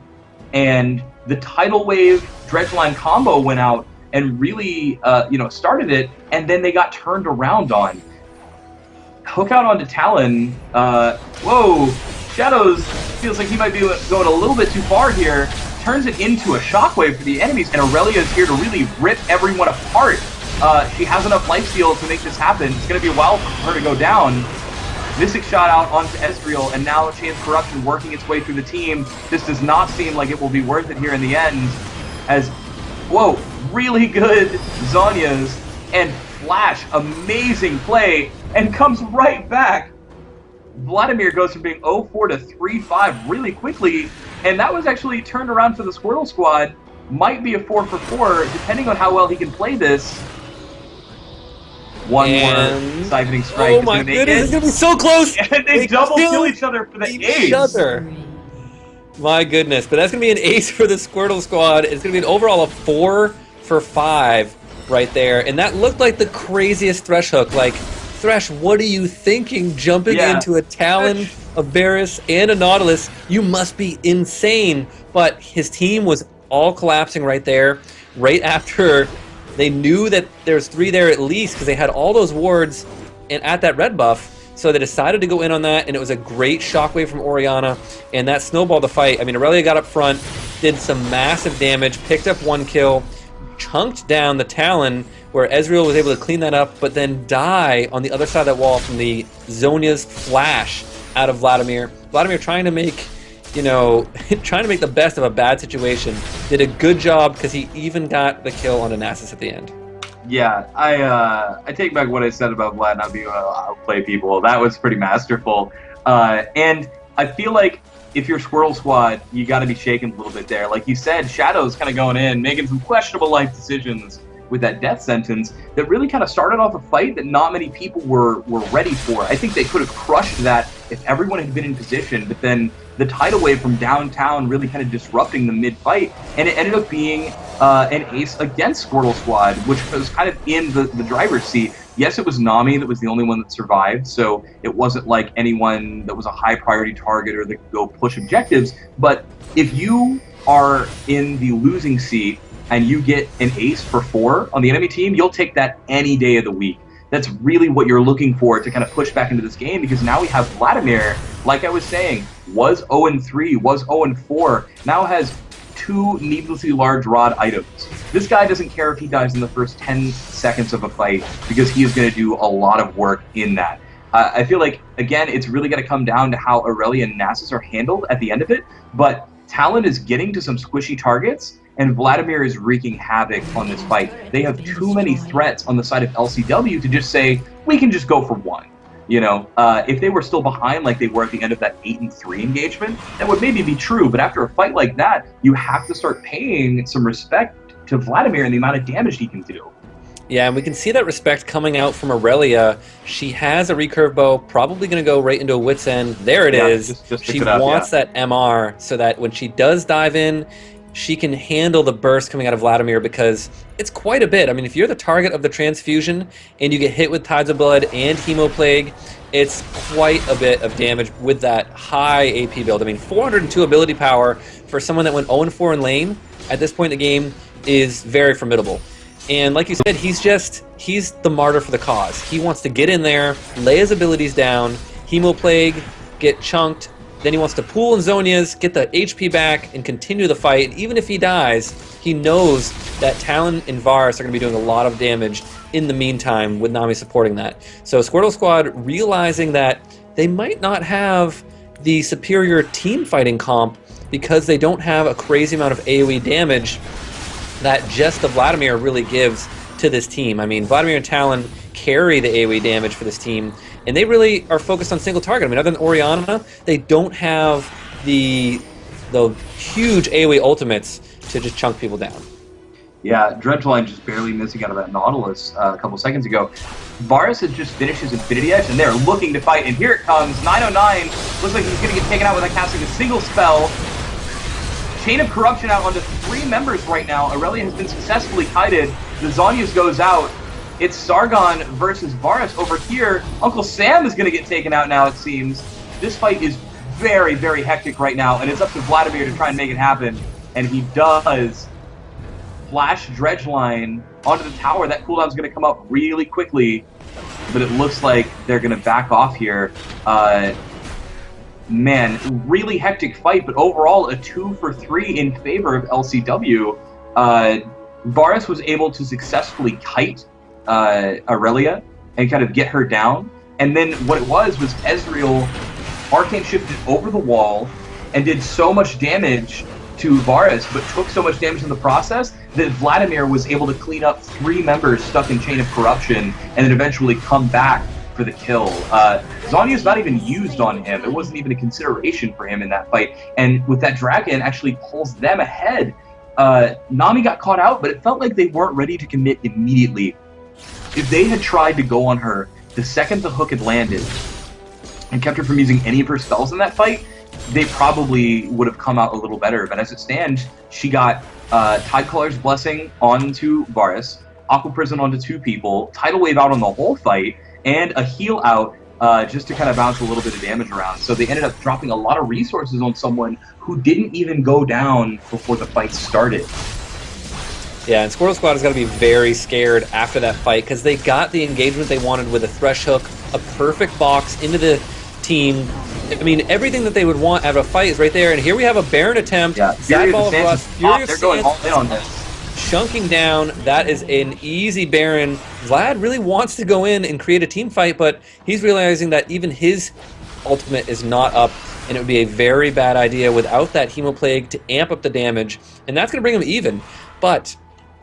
and the Tidal Wave Dredgeline combo went out and really, started it, and then they got turned around on. Hook out onto Talon. Whoa! Shadows feels like he might be going a little bit too far here. Turns it into a shockwave for the enemies, and Aurelia is here to really rip everyone apart. She has enough lifesteal to make this happen. It's going to be a while for her to go down. Mystic shot out onto Ezreal, and now Chance Corruption working its way through the team. This does not seem like it will be worth it here in the end, as, whoa, really good Zhonya's, and Flash, amazing play, and comes right back. Vladimir goes from being 0-4 to 3-5 really quickly, and that was actually turned around for the Squirtle Squad. Might be a 4-for-4, depending on how well he can play this. One more siphoning strike. Oh my goodness, it's gonna be so close! And they double kill each other for the ace. My goodness, but that's gonna be an ace for the Squirtle Squad. It's gonna be an overall of 4-for-5 right there, and that looked like the craziest Thresh hook. Like, Thresh, what are you thinking? Jumping into a Talon, a Varus, and a Nautilus? You must be insane. But his team was all collapsing right there, right after they knew that there's 3 there at least, because they had all those wards and at that red buff. So they decided to go in on that, and it was a great shockwave from Orianna, and that snowballed the fight. I mean, Aurelia got up front, did some massive damage, picked up 1 kill, chunked down the Talon, where Ezreal was able to clean that up, but then die on the other side of that wall from the Zhonya's flash out of Vladimir. Vladimir trying to make, trying to make the best of a bad situation. Did a good job, because he even got the kill on Nasus at the end. Yeah, I take back what I said about Vlad not being able to outplay people. That was pretty masterful. And I feel like if you're Squirtle Squad, you got to be shaken a little bit there. Like you said, Shadow's kind of going in, making some questionable life decisions with that death sentence that really kind of started off a fight that not many people were ready for. I think they could have crushed that if everyone had been in position, but then the tidal wave from downtown really kind of disrupting the mid-fight, and it ended up being an ace against Squirtle Squad, which was kind of in the driver's seat. Yes, it was Nami that was the only one that survived, so it wasn't like anyone that was a high priority target or that could go push objectives, but if you are in the losing seat and you get an ace for 4 on the enemy team, you'll take that any day of the week. That's really what you're looking for to kind of push back into this game, because now we have Vladimir, like I was saying, was 0-3, was 0-4, now has 2 needlessly large rod items. This guy doesn't care if he dies in the first 10 seconds of a fight, because he is going to do a lot of work in that. I feel like, again, it's really going to come down to how Aurelia and Nasus are handled at the end of it, but Talon is getting to some squishy targets, and Vladimir is wreaking havoc on this fight. They have too many threats on the side of LCW to just say, we can just go for 1. You know, if they were still behind like they were at the end of that 8-3 engagement, that would maybe be true, but after a fight like that, you have to start paying some respect to Vladimir and the amount of damage he can do. Yeah, and we can see that respect coming out from Aurelia. She has a recurve bow, probably going to go right into a Wit's End. There it is. Just she wants that MR so that when she does dive in, she can handle the burst coming out of Vladimir, because it's quite a bit. I mean, if you're the target of the transfusion and you get hit with Tides of Blood and Hemoplague, it's quite a bit of damage with that high AP build. I mean, 402 ability power for someone that went 0-4 in lane at this point in the game is very formidable. And like you said, he's the martyr for the cause. He wants to get in there, lay his abilities down, Hemoplague, get chunked, then he wants to pool in Zhonya's, get the HP back, and continue the fight. And even if he dies, he knows that Talon and Varus are going to be doing a lot of damage in the meantime, with Nami supporting that. So Squirtle Squad realizing that they might not have the superior team fighting comp because they don't have a crazy amount of AoE damage that just the Vladimir really gives to this team. I mean, Vladimir and Talon carry the AoE damage for this team, and they really are focused on single target. I mean, other than Orianna, they don't have the huge AoE ultimates to just chunk people down. Yeah, Dredgeline just barely missing out of that Nautilus a couple seconds ago. Varus has just finished his Infinity Edge, and they're looking to fight, and here it comes. 909 looks like he's going to get taken out without casting a single spell. Chain of Corruption out onto 3 members right now. Aurelia has been successfully kited. The Zonius goes out. It's Sargon versus Varus over here. Uncle Sam is going to get taken out now, it seems. This fight is very, very hectic right now, and it's up to Vladimir to try and make it happen. And he does. Flash Dredgeline onto the tower. That cooldown is going to come up really quickly, but it looks like they're going to back off here. Man, really hectic fight, but overall a 2 for 3 in favor of LCW. Varus was able to successfully kite Aurelia and kind of get her down, and then what it was Ezreal arcane shifted over the wall and did so much damage to Varus, but took so much damage in the process that Vladimir was able to clean up 3 members stuck in Chain of Corruption and then eventually come back for the kill. Zhonya's not even used on him. It wasn't even a consideration for him in that fight. And with that dragon, actually pulls them ahead. Nami got caught out, but it felt like they weren't ready to commit immediately. If they had tried to go on her the second the hook had landed and kept her from using any of her spells in that fight, they probably would have come out a little better. But as it stands, she got Tidecolor's Blessing onto Varus, Aqua Prison onto 2 people, Tidal Wave out on the whole fight, and a heal out just to kind of bounce a little bit of damage around. So they ended up dropping a lot of resources on someone who didn't even go down before the fight started. Yeah, and Squirrel Squad has got to be very scared after that fight because they got the engagement they wanted with a Thresh Hook, a perfect box into the team. I mean, everything that they would want out of a fight is right there. And here we have a Baron attempt. Yeah, Fury of Rust. They're going all in on this. Chunking down. That is an easy Baron. Vlad really wants to go in and create a team fight, but he's realizing that even his ultimate is not up, and it would be a very bad idea without that Hemoplague to amp up the damage, and that's going to bring him even. But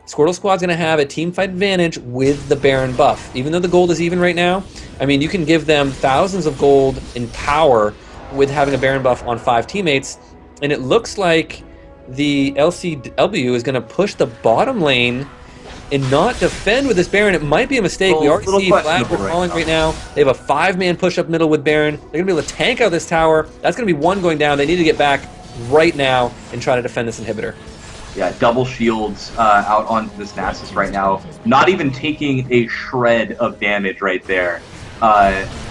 Squirtle Squad's going to have a team fight advantage with the Baron buff. Even though the gold is even right now, I mean, you can give them thousands of gold in power with having a Baron buff on 5 teammates, and it looks like the LCW is going to push the bottom lane and not defend with this Baron. It might be a mistake. We already see Vlad falling right now. They have a 5-man push up middle with Baron. They're going to be able to tank out this tower. That's going to be 1 going down. They need to get back right now and try to defend this inhibitor. Yeah, double shields out onto this Nasus right now. Not even taking a shred of damage right there.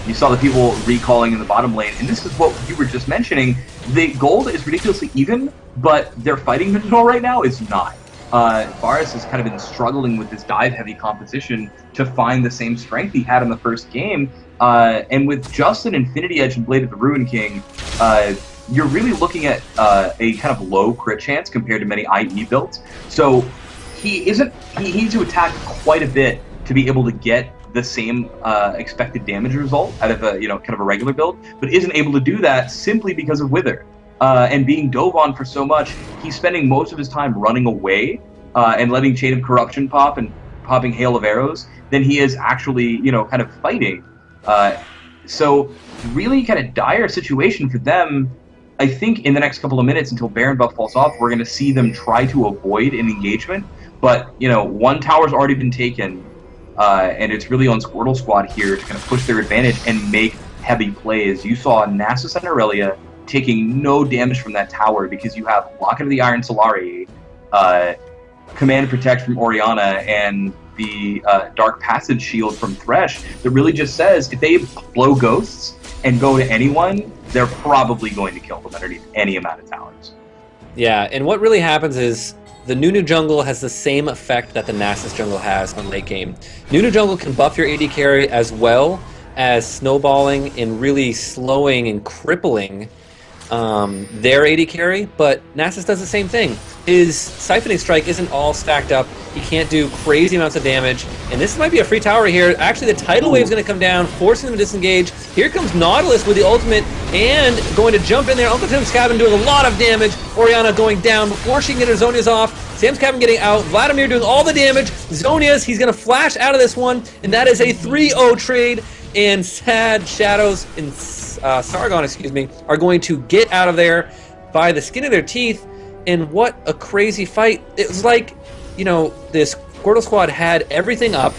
You saw the people recalling in the bottom lane, and this is what you were just mentioning. The gold is ridiculously even, but their fighting control right now is not. Varus has kind of been struggling with this dive-heavy composition to find the same strength he had in the first game. And with just an Infinity Edge and Blade of the Ruin King, you're really looking at a kind of low crit chance compared to many IE builds. So he needs to attack quite a bit to be able to get the same expected damage result out of a kind of a regular build, but isn't able to do that simply because of Wither. And being dove on for so much, he's spending most of his time running away and letting Chain of Corruption pop and popping Hail of Arrows than he is actually, kind of fighting. So really kind of dire situation for them. I think in the next couple of minutes until Baron buff falls off, we're going to see them try to avoid an engagement. But, 1 tower's already been taken, and it's really on Squirtle Squad here to kind of push their advantage and make heavy plays. You saw Nasus and Aurelia taking no damage from that tower because you have Locket of the Iron Solari, Command Protect from Orianna, and the Dark Passage Shield from Thresh that really just says if they blow ghosts and go to anyone, they're probably going to kill them underneath any amount of towers. Yeah, and what really happens is the Nunu jungle has the same effect that the Nasus jungle has on late game. Nunu jungle can buff your AD carry as well as snowballing and really slowing and crippling their AD carry, but Nasus does the same thing. His Siphoning Strike isn't all stacked up. He can't do crazy amounts of damage, and this might be a free tower here. Actually, the Tidal Wave's going to come down, forcing them to disengage. Here comes Nautilus with the ultimate and going to jump in there. Uncle Tim's Cabin doing a lot of damage. Orianna going down before she can get her Zonias off. Sam's Cabin getting out. Vladimir doing all the damage. Zonia's, he's going to flash out of this one, and that is a 3-0 trade. And Sad Shadows and Sargon, excuse me, are going to get out of there by the skin of their teeth. And what a crazy fight. It was like, you know, this Squirtle Squad had everything up.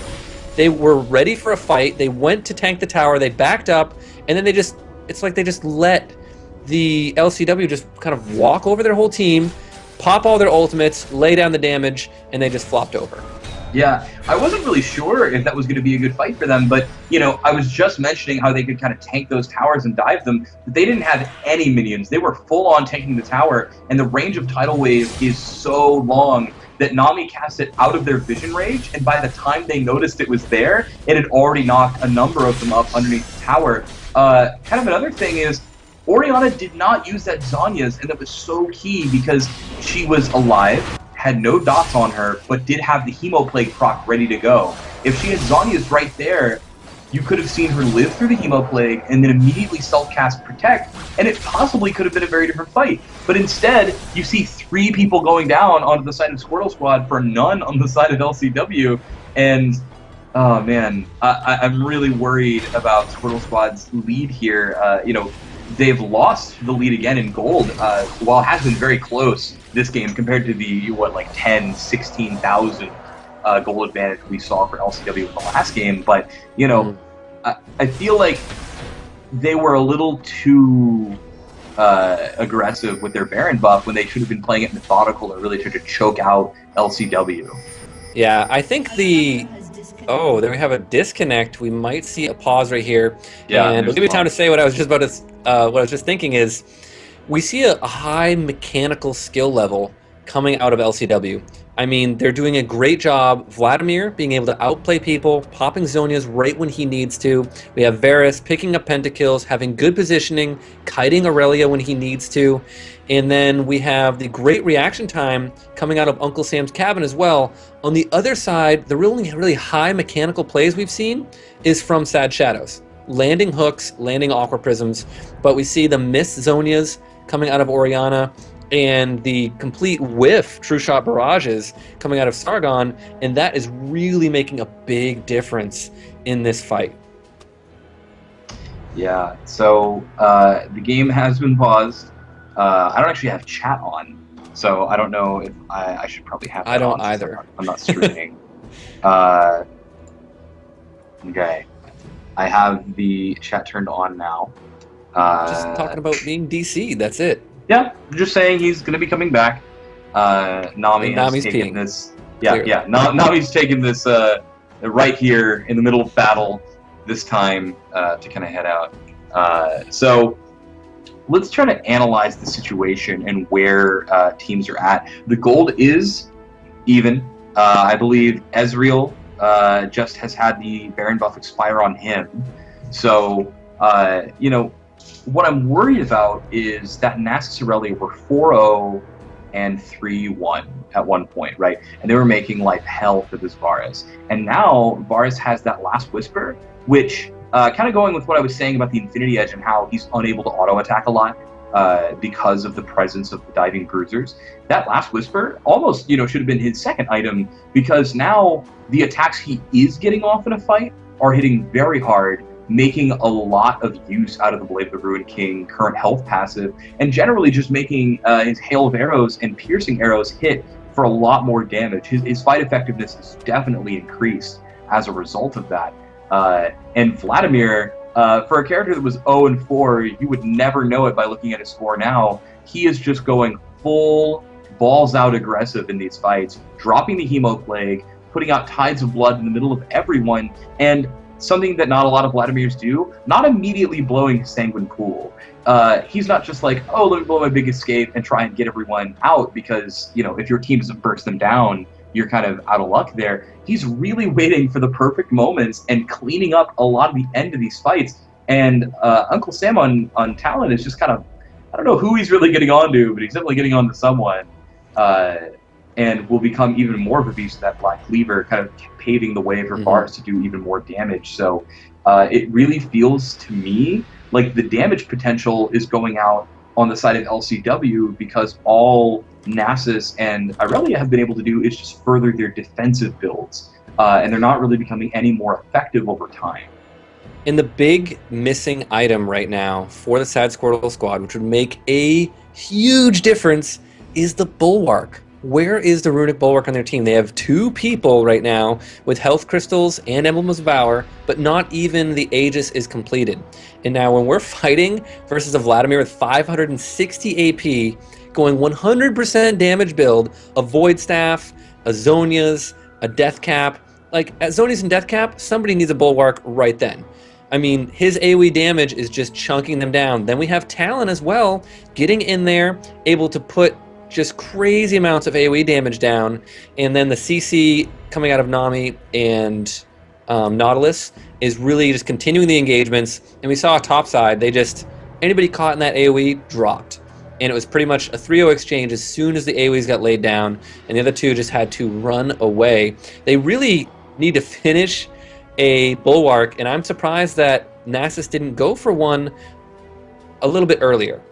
They were ready for a fight. They went to tank the tower. They backed up, and then they just, it's like they just let the LCW just kind of walk over their whole team, pop all their ultimates, lay down the damage, and they just flopped over. Yeah, I wasn't really sure if that was going to be a good fight for them, but, you know, I was just mentioning how they could kind of tank those towers and dive them, but they didn't have any minions. They were full-on tanking the tower, and the range of Tidal Wave is so long that Nami cast it out of their vision range, and by the time they noticed it was there, it had already knocked a number of them up underneath the tower. Kind of another thing is, Orianna did not use that Zhonya's, and that was so key because she was alive, had no dots on her, but did have the Hemoplague proc ready to go. If she had Zhonya's right there, you could have seen her live through the Hemoplague and then immediately self-cast Protect, and it possibly could have been a very different fight. But instead, you see 3 people going down onto the side of Squirtle Squad for none on the side of LCW, and oh man, I'm really worried about Squirtle Squad's lead here. You know, they've lost the lead again in gold, while it has been very close this game compared to the, what, like 10, 16,000 goal advantage we saw for LCW in the last game. But, you know, I feel like they were a little too aggressive with their Baron buff when they should have been playing it methodical and really tried to choke out LCW. Yeah, I think the... Oh, there we have a disconnect. We might see a pause right here. Yeah, and we'll give you time to say what I was just about to... what I was just thinking is, we see a high mechanical skill level coming out of LCW. I mean, they're doing a great job. Vladimir being able to outplay people, popping Zonia's right when he needs to. We have Varus picking up pentakills, having good positioning, kiting Aurelia when he needs to. And then we have the great reaction time coming out of Uncle Sam's Cabin as well. On the other side, the really high mechanical plays we've seen is from Sad Shadows. Landing hooks, landing Aqua Prisms, but we see the missed Zonias coming out of Orianna, and the complete whiff True Shot barrages coming out of Sargon, and that is really making a big difference in this fight. Yeah, so the game has been paused. I don't actually have chat on, so I don't know if I should probably have that I don't on either. I'm not streaming. Okay. I have the chat turned on now. Just talking about being DC, that's it. Yeah, just saying he's going to be coming back. Nami has taken this. Yeah, Nami's taken this right here in the middle of battle this time to kind of head out. So let's try to analyze the situation and where teams are at. The gold is even. I believe Ezreal just has had the Baron buff expire on him. So, you know, what I'm worried about is that Nasus Aurelia were 4-0 and 3-1 at one point, right? And they were making life hell for this Varus. And now Varus has that Last Whisper, which, kind of going with what I was saying about the Infinity Edge and how he's unable to auto-attack a lot because of the presence of the diving bruisers. That Last Whisper almost, you know, should have been his second item, because now the attacks he is getting off in a fight are hitting very hard, making a lot of use out of the Blade of the Ruined King current health passive, and generally just making his Hail of Arrows and Piercing Arrows hit for a lot more damage. His fight effectiveness is definitely increased as a result of that. And Vladimir, for a character that was 0-4, you would never know it by looking at his score now. He is just going full balls out aggressive in these fights, dropping the Hemoplague, putting out Tides of Blood in the middle of everyone, and something that not a lot of Vladimirs do, not immediately blowing his Sanguine Pool. He's not just like, oh, let me blow my big escape and try and get everyone out, because, you know, if your team doesn't burst them down, you're kind of out of luck there. He's really waiting for the perfect moments and cleaning up a lot of the end of these fights. And Uncle Sam on Talon is just kind of, I don't know who he's really getting on to, but he's definitely getting on to someone. And will become even more of a beast, that Black Cleaver, kind of paving the way for Varus to do even more damage. So it really feels to me like the damage potential is going out on the side of LCW, because all Nasus and Irelia have been able to do is just further their defensive builds, and they're not really becoming any more effective over time. And the big missing item right now for the Sad Squirtle squad, which would make a huge difference, is the Bulwark. Where is the Runic Bulwark on their team? They have 2 people right now with Health Crystals and Emblems of Valor, but not even the Aegis is completed. And now when we're fighting versus a Vladimir with 560 AP, going 100% damage build, a Void Staff, a Zonia's, a Death Cap, like at Zonia's and Death Cap, somebody needs a Bulwark right then. I mean, his AoE damage is just chunking them down. Then we have Talon as well, getting in there, able to put just crazy amounts of AoE damage down. And then the CC coming out of Nami and Nautilus is really just continuing the engagements. And we saw topside, anybody caught in that AoE dropped. And it was pretty much a 3-0 exchange as soon as the AoEs got laid down. And the other 2 just had to run away. They really need to finish a Bulwark, and I'm surprised that Nasus didn't go for one a little bit earlier.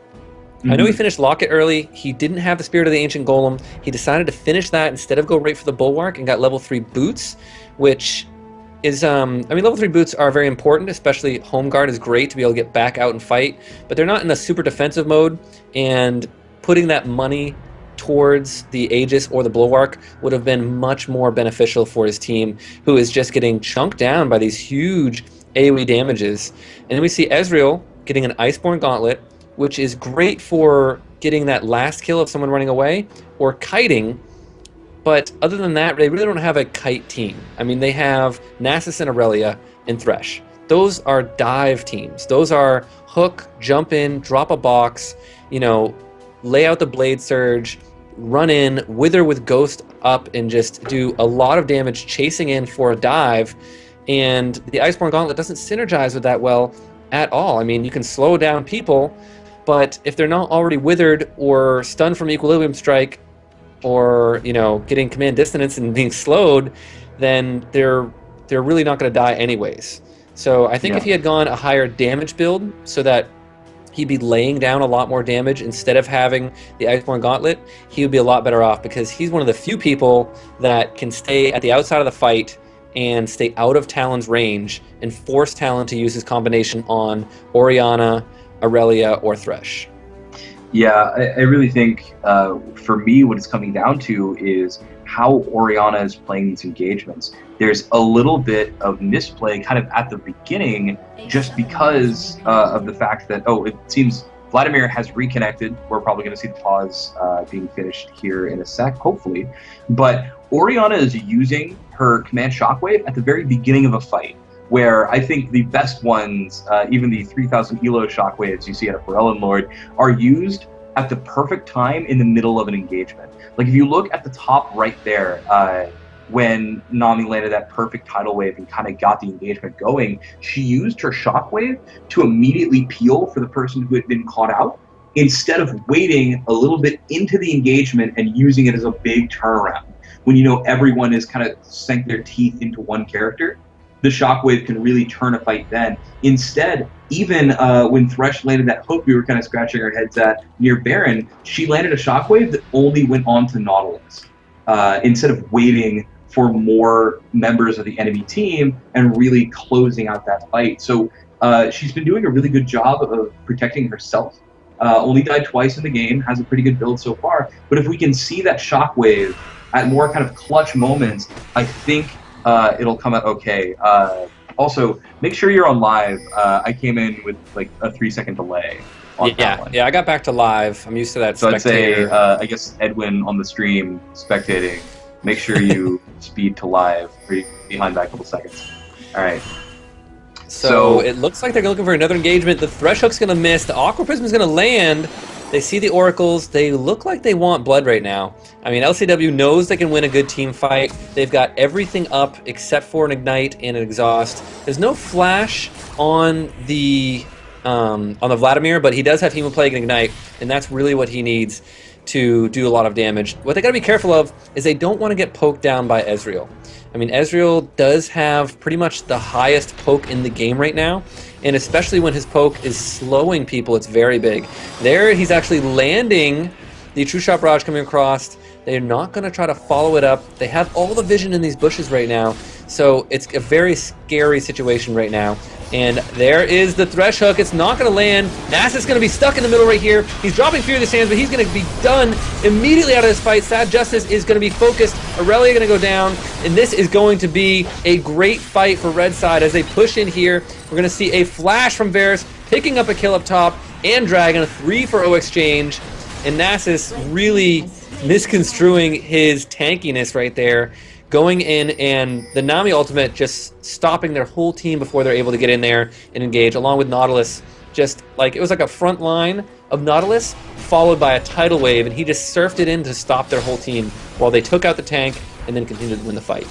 I know he finished Locket early. He didn't have the Spirit of the Ancient Golem. He decided to finish that instead of go right for the Bulwark and got level 3 boots, which is, I mean, level 3 boots are very important, especially Home Guard is great to be able to get back out and fight, but they're not in a super defensive mode, and putting that money towards the Aegis or the Bulwark would have been much more beneficial for his team, who is just getting chunked down by these huge AoE damages. And then we see Ezreal getting an Iceborne Gauntlet, which is great for getting that last kill of someone running away, or kiting, but other than that, they really don't have a kite team. I mean, they have Nasus and Aurelia and Thresh. Those are dive teams. Those are hook, jump in, drop a box, you know, lay out the Blade Surge, run in, wither with Ghost up, and just do a lot of damage chasing in for a dive. And the Iceborne Gauntlet doesn't synergize with that well at all. I mean, you can slow down people, but if they're not already withered or stunned from Equilibrium Strike, or, you know, getting command dissonance and being slowed, then they're really not going to die anyways. So I think if he had gone a higher damage build so that he'd be laying down a lot more damage instead of having the Iceborne Gauntlet, he would be a lot better off, because he's one of the few people that can stay at the outside of the fight and stay out of Talon's range and force Talon to use his combination on Orianna, Aurelia, or Thresh. Yeah, I really think for me what it's coming down to is how Orianna is playing these engagements. There's a little bit of misplay kind of at the beginning just because of the fact that, it seems Vladimir has reconnected. We're probably going to see the pause being finished here in a sec, hopefully. But Orianna is using her command Shockwave at the very beginning of a fight, where I think the best ones, even the 3000 Elo Shockwaves you see at a Pharrellan Lord, are used at the perfect time in the middle of an engagement. Like if you look at the top right there, when Nami landed that perfect tidal wave and kind of got the engagement going, she used her Shockwave to immediately peel for the person who had been caught out, instead of waiting a little bit into the engagement and using it as a big turnaround. When you know everyone has kind of sank their teeth into one character, the Shockwave can really turn a fight then. Instead, even when Thresh landed that hook we were kind of scratching our heads at near Baron, she landed a Shockwave that only went on to Nautilus, instead of waiting for more members of the enemy team and really closing out that fight. So she's been doing a really good job of protecting herself. Only died twice in the game, has a pretty good build so far. But if we can see that Shockwave at more kind of clutch moments, I think it'll come out okay. Also, make sure you're on live. I came in with like a 3-second delay on that one. Yeah, I got back to live. I'm used to that. So spectator. I'd say, I guess Edwin on the stream spectating, make sure you speed to live, or you're behind by a couple seconds. All right. So it looks like they're looking for another engagement. The Thresh Hook's going to miss. The Aqua Prism is going to land. They see the Oracles. They look like they want blood right now. I mean, LCW knows they can win a good team fight. They've got everything up except for an Ignite and an Exhaust. There's no Flash on the Vladimir, but he does have Hemoplague and Ignite, and that's really what he needs to do a lot of damage. What they got to be careful of is they don't want to get poked down by Ezreal. I mean, Ezreal does have pretty much the highest poke in the game right now, and especially when his poke is slowing people, it's very big. There, he's actually landing the True Shot Barrage coming across. They're not going to try to follow it up. They have all the vision in these bushes right now, so it's a very scary situation right now. And there is the Thresh Hook. It's not going to land. Nasus going to be stuck in the middle right here. He's dropping Furious Hands, but he's going to be done immediately out of this fight. Sad Justice is going to be focused. Aurelia going to go down, and this is going to be a great fight for Red Side as they push in here. We're going to see a flash from Varus, picking up a kill up top, and Dragon, 3 for O exchange. And Nasus really misconstruing his tankiness right there, going in, and the Nami ultimate just stopping their whole team before they're able to get in there and engage, along with Nautilus. Just like, it was like a front line of Nautilus followed by a tidal wave, and he just surfed it in to stop their whole team while they took out the tank and then continued to win the fight.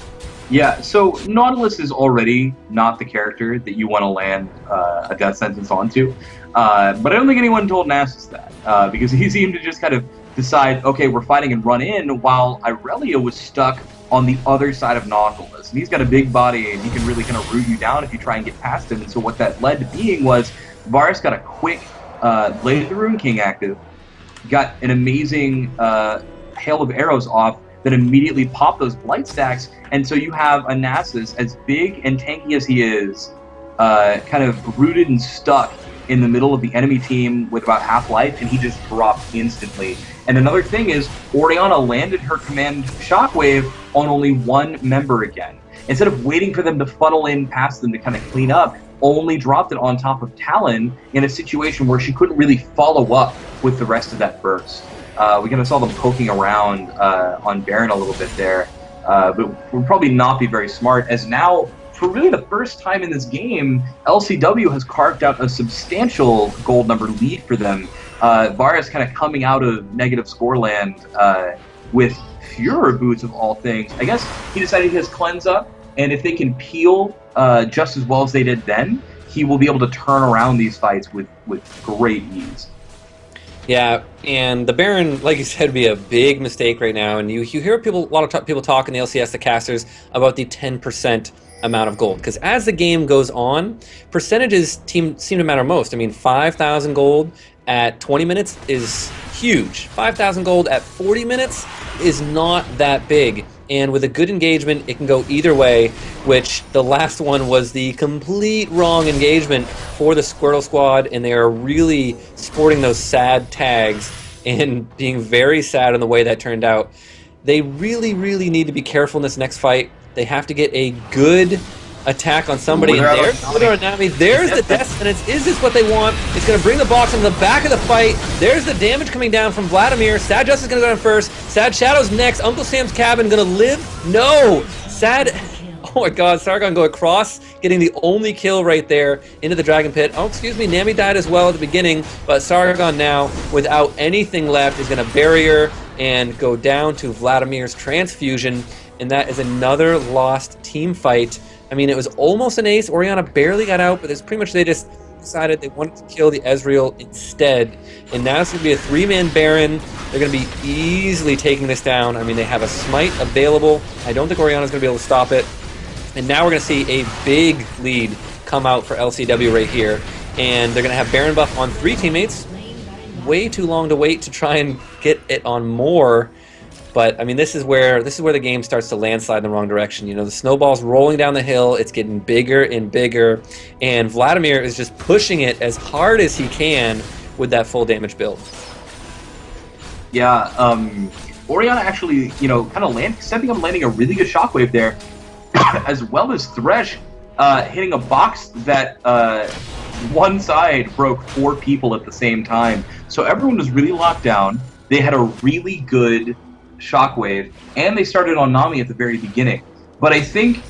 Yeah, so Nautilus is already not the character that you want to land a death sentence onto, but I don't think anyone told Nasus that, because he seemed to just kind of decide, okay, we're fighting and run in, while Irelia was stuck on the other side of Nautilus. And he's got a big body, and he can really kind of root you down if you try and get past him. And so what that led to being was Varus got a quick Blade of the Rune King active, got an amazing hail of arrows off that immediately popped those blight stacks. And so you have a Nasus, as big and tanky as he is, kind of rooted and stuck in the middle of the enemy team with about half life, and he just dropped instantly. And another thing is, Orianna landed her command Shockwave on only one member again. Instead of waiting for them to funnel in past them to kind of clean up, only dropped it on top of Talon in a situation where she couldn't really follow up with the rest of that burst. We kind of saw them poking around on Baron a little bit there, but would probably not be very smart, as now, for really the first time in this game, LCW has carved out a substantial gold number lead for them. Varus kind of coming out of negative score land with Furor Boots of all things. I guess he decided he has Cleanse Up, and if they can peel just as well as they did then, he will be able to turn around these fights with great ease. Yeah, and the Baron, like you said, would be a big mistake right now. And you hear a lot of people talk in the LCS, the casters, about the 10% amount of gold. Because as the game goes on, percentages seem to matter most. I mean, 5,000 gold at 20 minutes is huge. 5,000 gold at 40 minutes is not that big. And with a good engagement, it can go either way, which the last one was the complete wrong engagement for the Squirtle Squad, and they are really sporting those sad tags and being very sad in the way that turned out. They really, really need to be careful in this next fight. They have to get a good attack on somebody, and there's the death sentence. Is this what they want? It's going to bring the box into the back of the fight. There's the damage coming down from Vladimir. Sad Justice is going to go down first. Sad Shadow's next. Uncle Sam's Cabin going to live? No! Sad... Oh my god, Sargon go across, getting the only kill right there into the Dragon Pit. Oh, excuse me, Nami died as well at the beginning, but Sargon now, without anything left, is going to barrier and go down to Vladimir's transfusion, and that is another lost team fight. I mean, it was almost an ace. Orianna barely got out, but it's pretty much they just decided they wanted to kill the Ezreal instead. And now it's going to be a 3-man Baron. They're going to be easily taking this down. I mean, they have a Smite available. I don't think Orianna's going to be able to stop it. And now we're going to see a big lead come out for LCW right here. And they're going to have Baron buff on 3 teammates. Way too long to wait to try and get it on more. But I mean, this is where the game starts to landslide in the wrong direction. You know, the snowball's rolling down the hill. It's getting bigger and bigger, and Vladimir is just pushing it as hard as he can with that full damage build. Yeah, Orianna actually, you know, kind of stepping up, landing a really good shockwave there, as well as Thresh hitting a box that one side broke 4 people at the same time. So everyone was really locked down. They had a really good Shockwave, and they started on Nami at the very beginning. But I think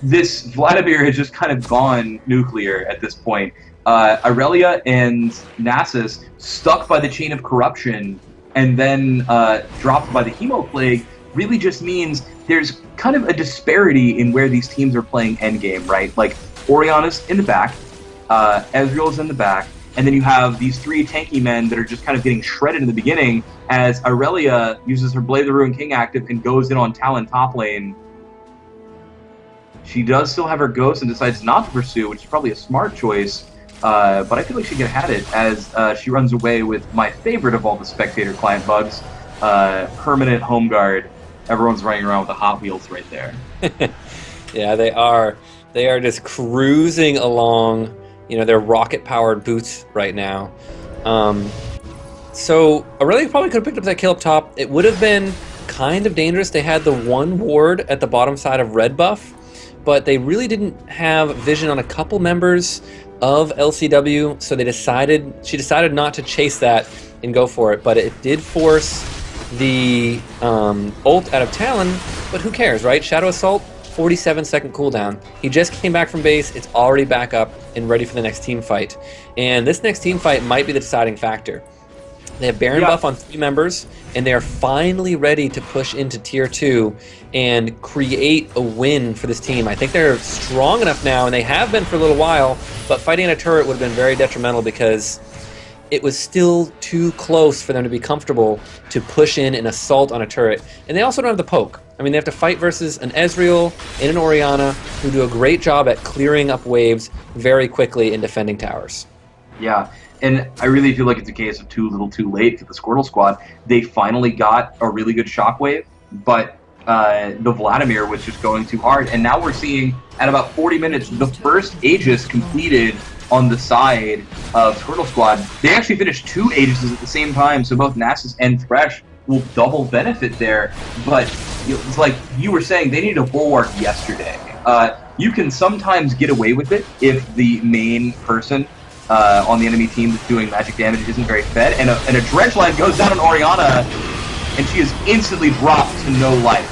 this Vladimir has just kind of gone nuclear at this point. Irelia and Nasus stuck by the chain of corruption and then dropped by the Hemo Plague really just means there's kind of a disparity in where these teams are playing endgame, right? Like, Orianna's in the back, Ezreal's in the back, and then you have these 3 tanky men that are just kind of getting shredded in the beginning as Irelia uses her Blade of the Ruin King active and goes in on Talon top lane. She does still have her Ghost and decides not to pursue, which is probably a smart choice, but I feel like she could have had it as she runs away with my favorite of all the spectator client bugs, permanent home guard. Everyone's running around with the Hot Wheels right there. Yeah, they are. They are just cruising along, you know, their rocket-powered boots right now. So Aurelia probably could have picked up that kill up top. It would have been kind of dangerous. They had the one ward at the bottom side of red buff, but they really didn't have vision on a couple members of LCW, so she decided not to chase that and go for it. But it did force the ult out of Talon, but who cares, right? Shadow Assault, 47-second cooldown. He just came back from base. It's already back up and ready for the next team fight. And this next team fight might be the deciding factor. They have Baron buff on 3 members, and they are finally ready to push into Tier 2 and create a win for this team. I think they're strong enough now, and they have been for a little while, but fighting a turret would have been very detrimental because it was still too close for them to be comfortable to push in and assault on a turret. And they also don't have the poke. I mean, they have to fight versus an Ezreal and an Orianna who do a great job at clearing up waves very quickly and defending towers. Yeah, and I really feel like it's a case of too little too late for the Squirtle squad. They finally got a really good shockwave, but the Vladimir was just going too hard. And now we're seeing, at about 40 minutes, the first Aegis completed on the side of Squirtle Squad. They actually finished 2 Aegises at the same time, so both Nasus and Thresh will double benefit there. But it's like you were saying, they needed a bulwark yesterday. You can sometimes get away with it if the main person on the enemy team that's doing magic damage isn't very fed, and a dredge line goes down on Orianna, and she is instantly dropped to no life.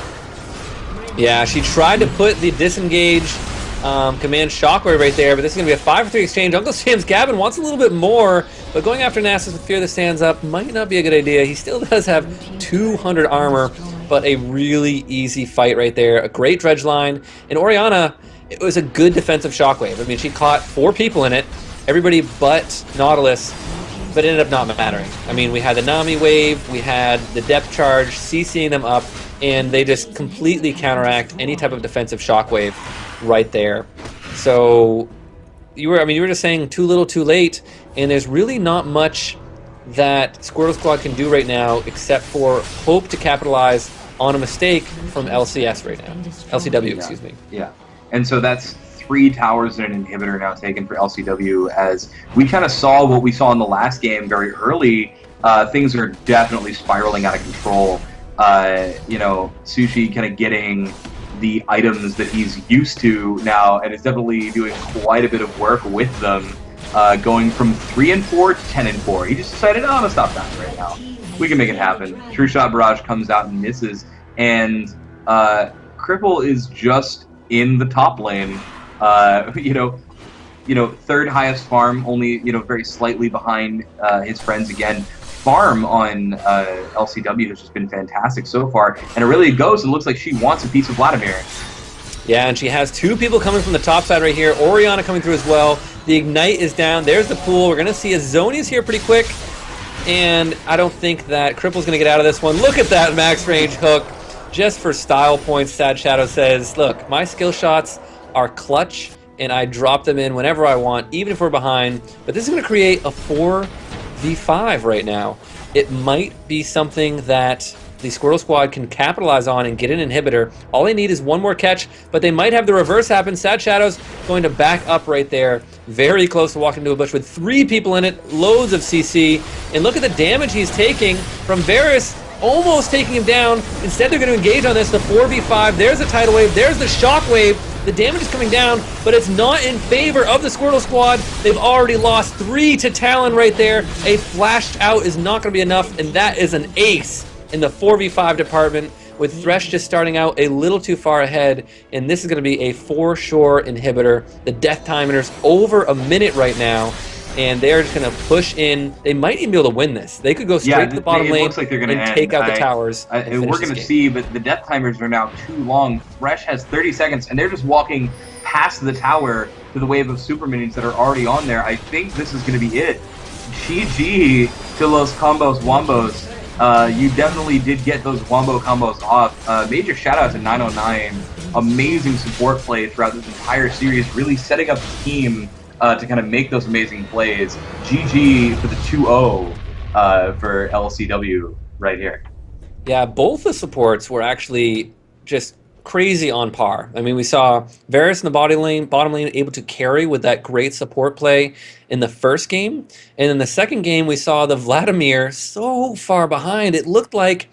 Yeah, she tried to put the disengage command shockwave right there, but this is going to be a 5-for-3 exchange. Uncle Sam's Gavin wants a little bit more, but going after Nasus with Fear that stands up might not be a good idea. He still does have 200 armor, but a really easy fight right there. A great dredge line, and Orianna, it was a good defensive shockwave. I mean, she caught 4 people in it, everybody but Nautilus, but it ended up not mattering. I mean, we had the Nami wave, we had the depth charge, CCing them up, and they just completely counteract any type of defensive shockwave right there. So you were just saying too little too late, and there's really not much that Squirtle Squad can do right now except for hope to capitalize on a mistake from LCS right now. LCW, excuse me. Yeah. And so that's 3 towers and an inhibitor now taken for LCW, as we kind of saw what we saw in the last game very early. Things are definitely spiraling out of control. Sushi kind of getting the items that he's used to now, and is definitely doing quite a bit of work with them, going from 3 and 4 to 10 and 4. He just decided, I'm gonna stop that right now. We can make it happen. True Shot Barrage comes out and misses, and Cripple is just in the top lane. Third highest farm, only very slightly behind his friends again. Farm on LCW has just been fantastic so far, and Aurelia goes, and it looks like she wants a piece of Vladimir. Yeah, and she has 2 people coming from the top side right here. Orianna coming through as well. The Ignite is down. There's the pool. We're going to see a Zoni's here pretty quick, and I don't think that Cripple's going to get out of this one. Look at that max range hook. Just for style points, Sad Shadow says, look, my skill shots are clutch, and I drop them in whenever I want, even if we're behind. But this is going to create a 4v5 right now. It might be something that the Squirtle Squad can capitalize on and get an inhibitor. All they need is one more catch, but they might have the reverse happen. Sad Shadow's going to back up right there, very close to walking into a bush with 3 people in it, loads of CC, and look at the damage he's taking from Varus, almost taking him down. Instead, they're going to engage on this, the 4v5. There's the tidal wave, there's the shock wave. The damage is coming down, but it's not in favor of the Squirtle Squad. They've already lost 3 to Talon right there. A flashed out is not going to be enough, and that is an ace in the 4v5 department, with Thresh just starting out a little too far ahead, and this is going to be a for sure inhibitor. The death timer's over a minute right now, and they're just going to push in. They might even be able to win this. They could go straight to the bottom lane looks like they're gonna and take out the towers. We're going to see, but the death timers are now too long. Thresh has 30 seconds, and they're just walking past the tower to the wave of super minions that are already on there. I think this is going to be it. GG to los combos wombos. You definitely did get those wombo combos off. Major shout out to 909. Amazing support play throughout this entire series, really setting up the team to kind of make those amazing plays. GG for the 2-0 for LCW right here. Yeah, both the supports were actually just crazy on par. I mean, we saw Varus in the bottom lane able to carry with that great support play in the first game, and in the second game we saw the Vladimir so far behind. It looked like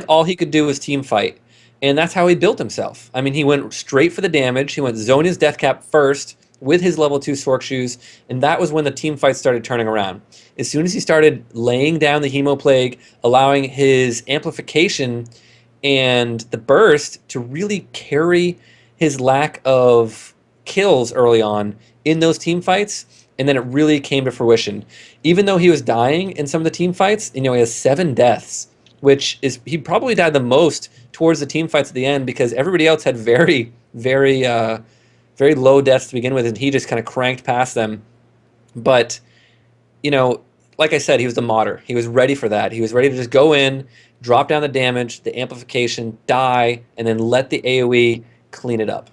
all he could do was team fight, and that's how he built himself. I mean, he went straight for the damage. He went Zhonya's death cap first with his level 2 Sork shoes, and that was when the team fight started turning around. As soon as he started laying down the Hemo Plague, allowing his amplification and the burst to really carry his lack of kills early on in those team fights, and then it really came to fruition. Even though he was dying in some of the team fights, he has 7 deaths, which is, he probably died the most towards the team fights at the end because everybody else had very, very, very low deaths to begin with, and he just kind of cranked past them. But, like I said, he was the modder. He was ready for that. He was ready to just go in, drop down the damage, the amplification, die, and then let the AoE clean it up.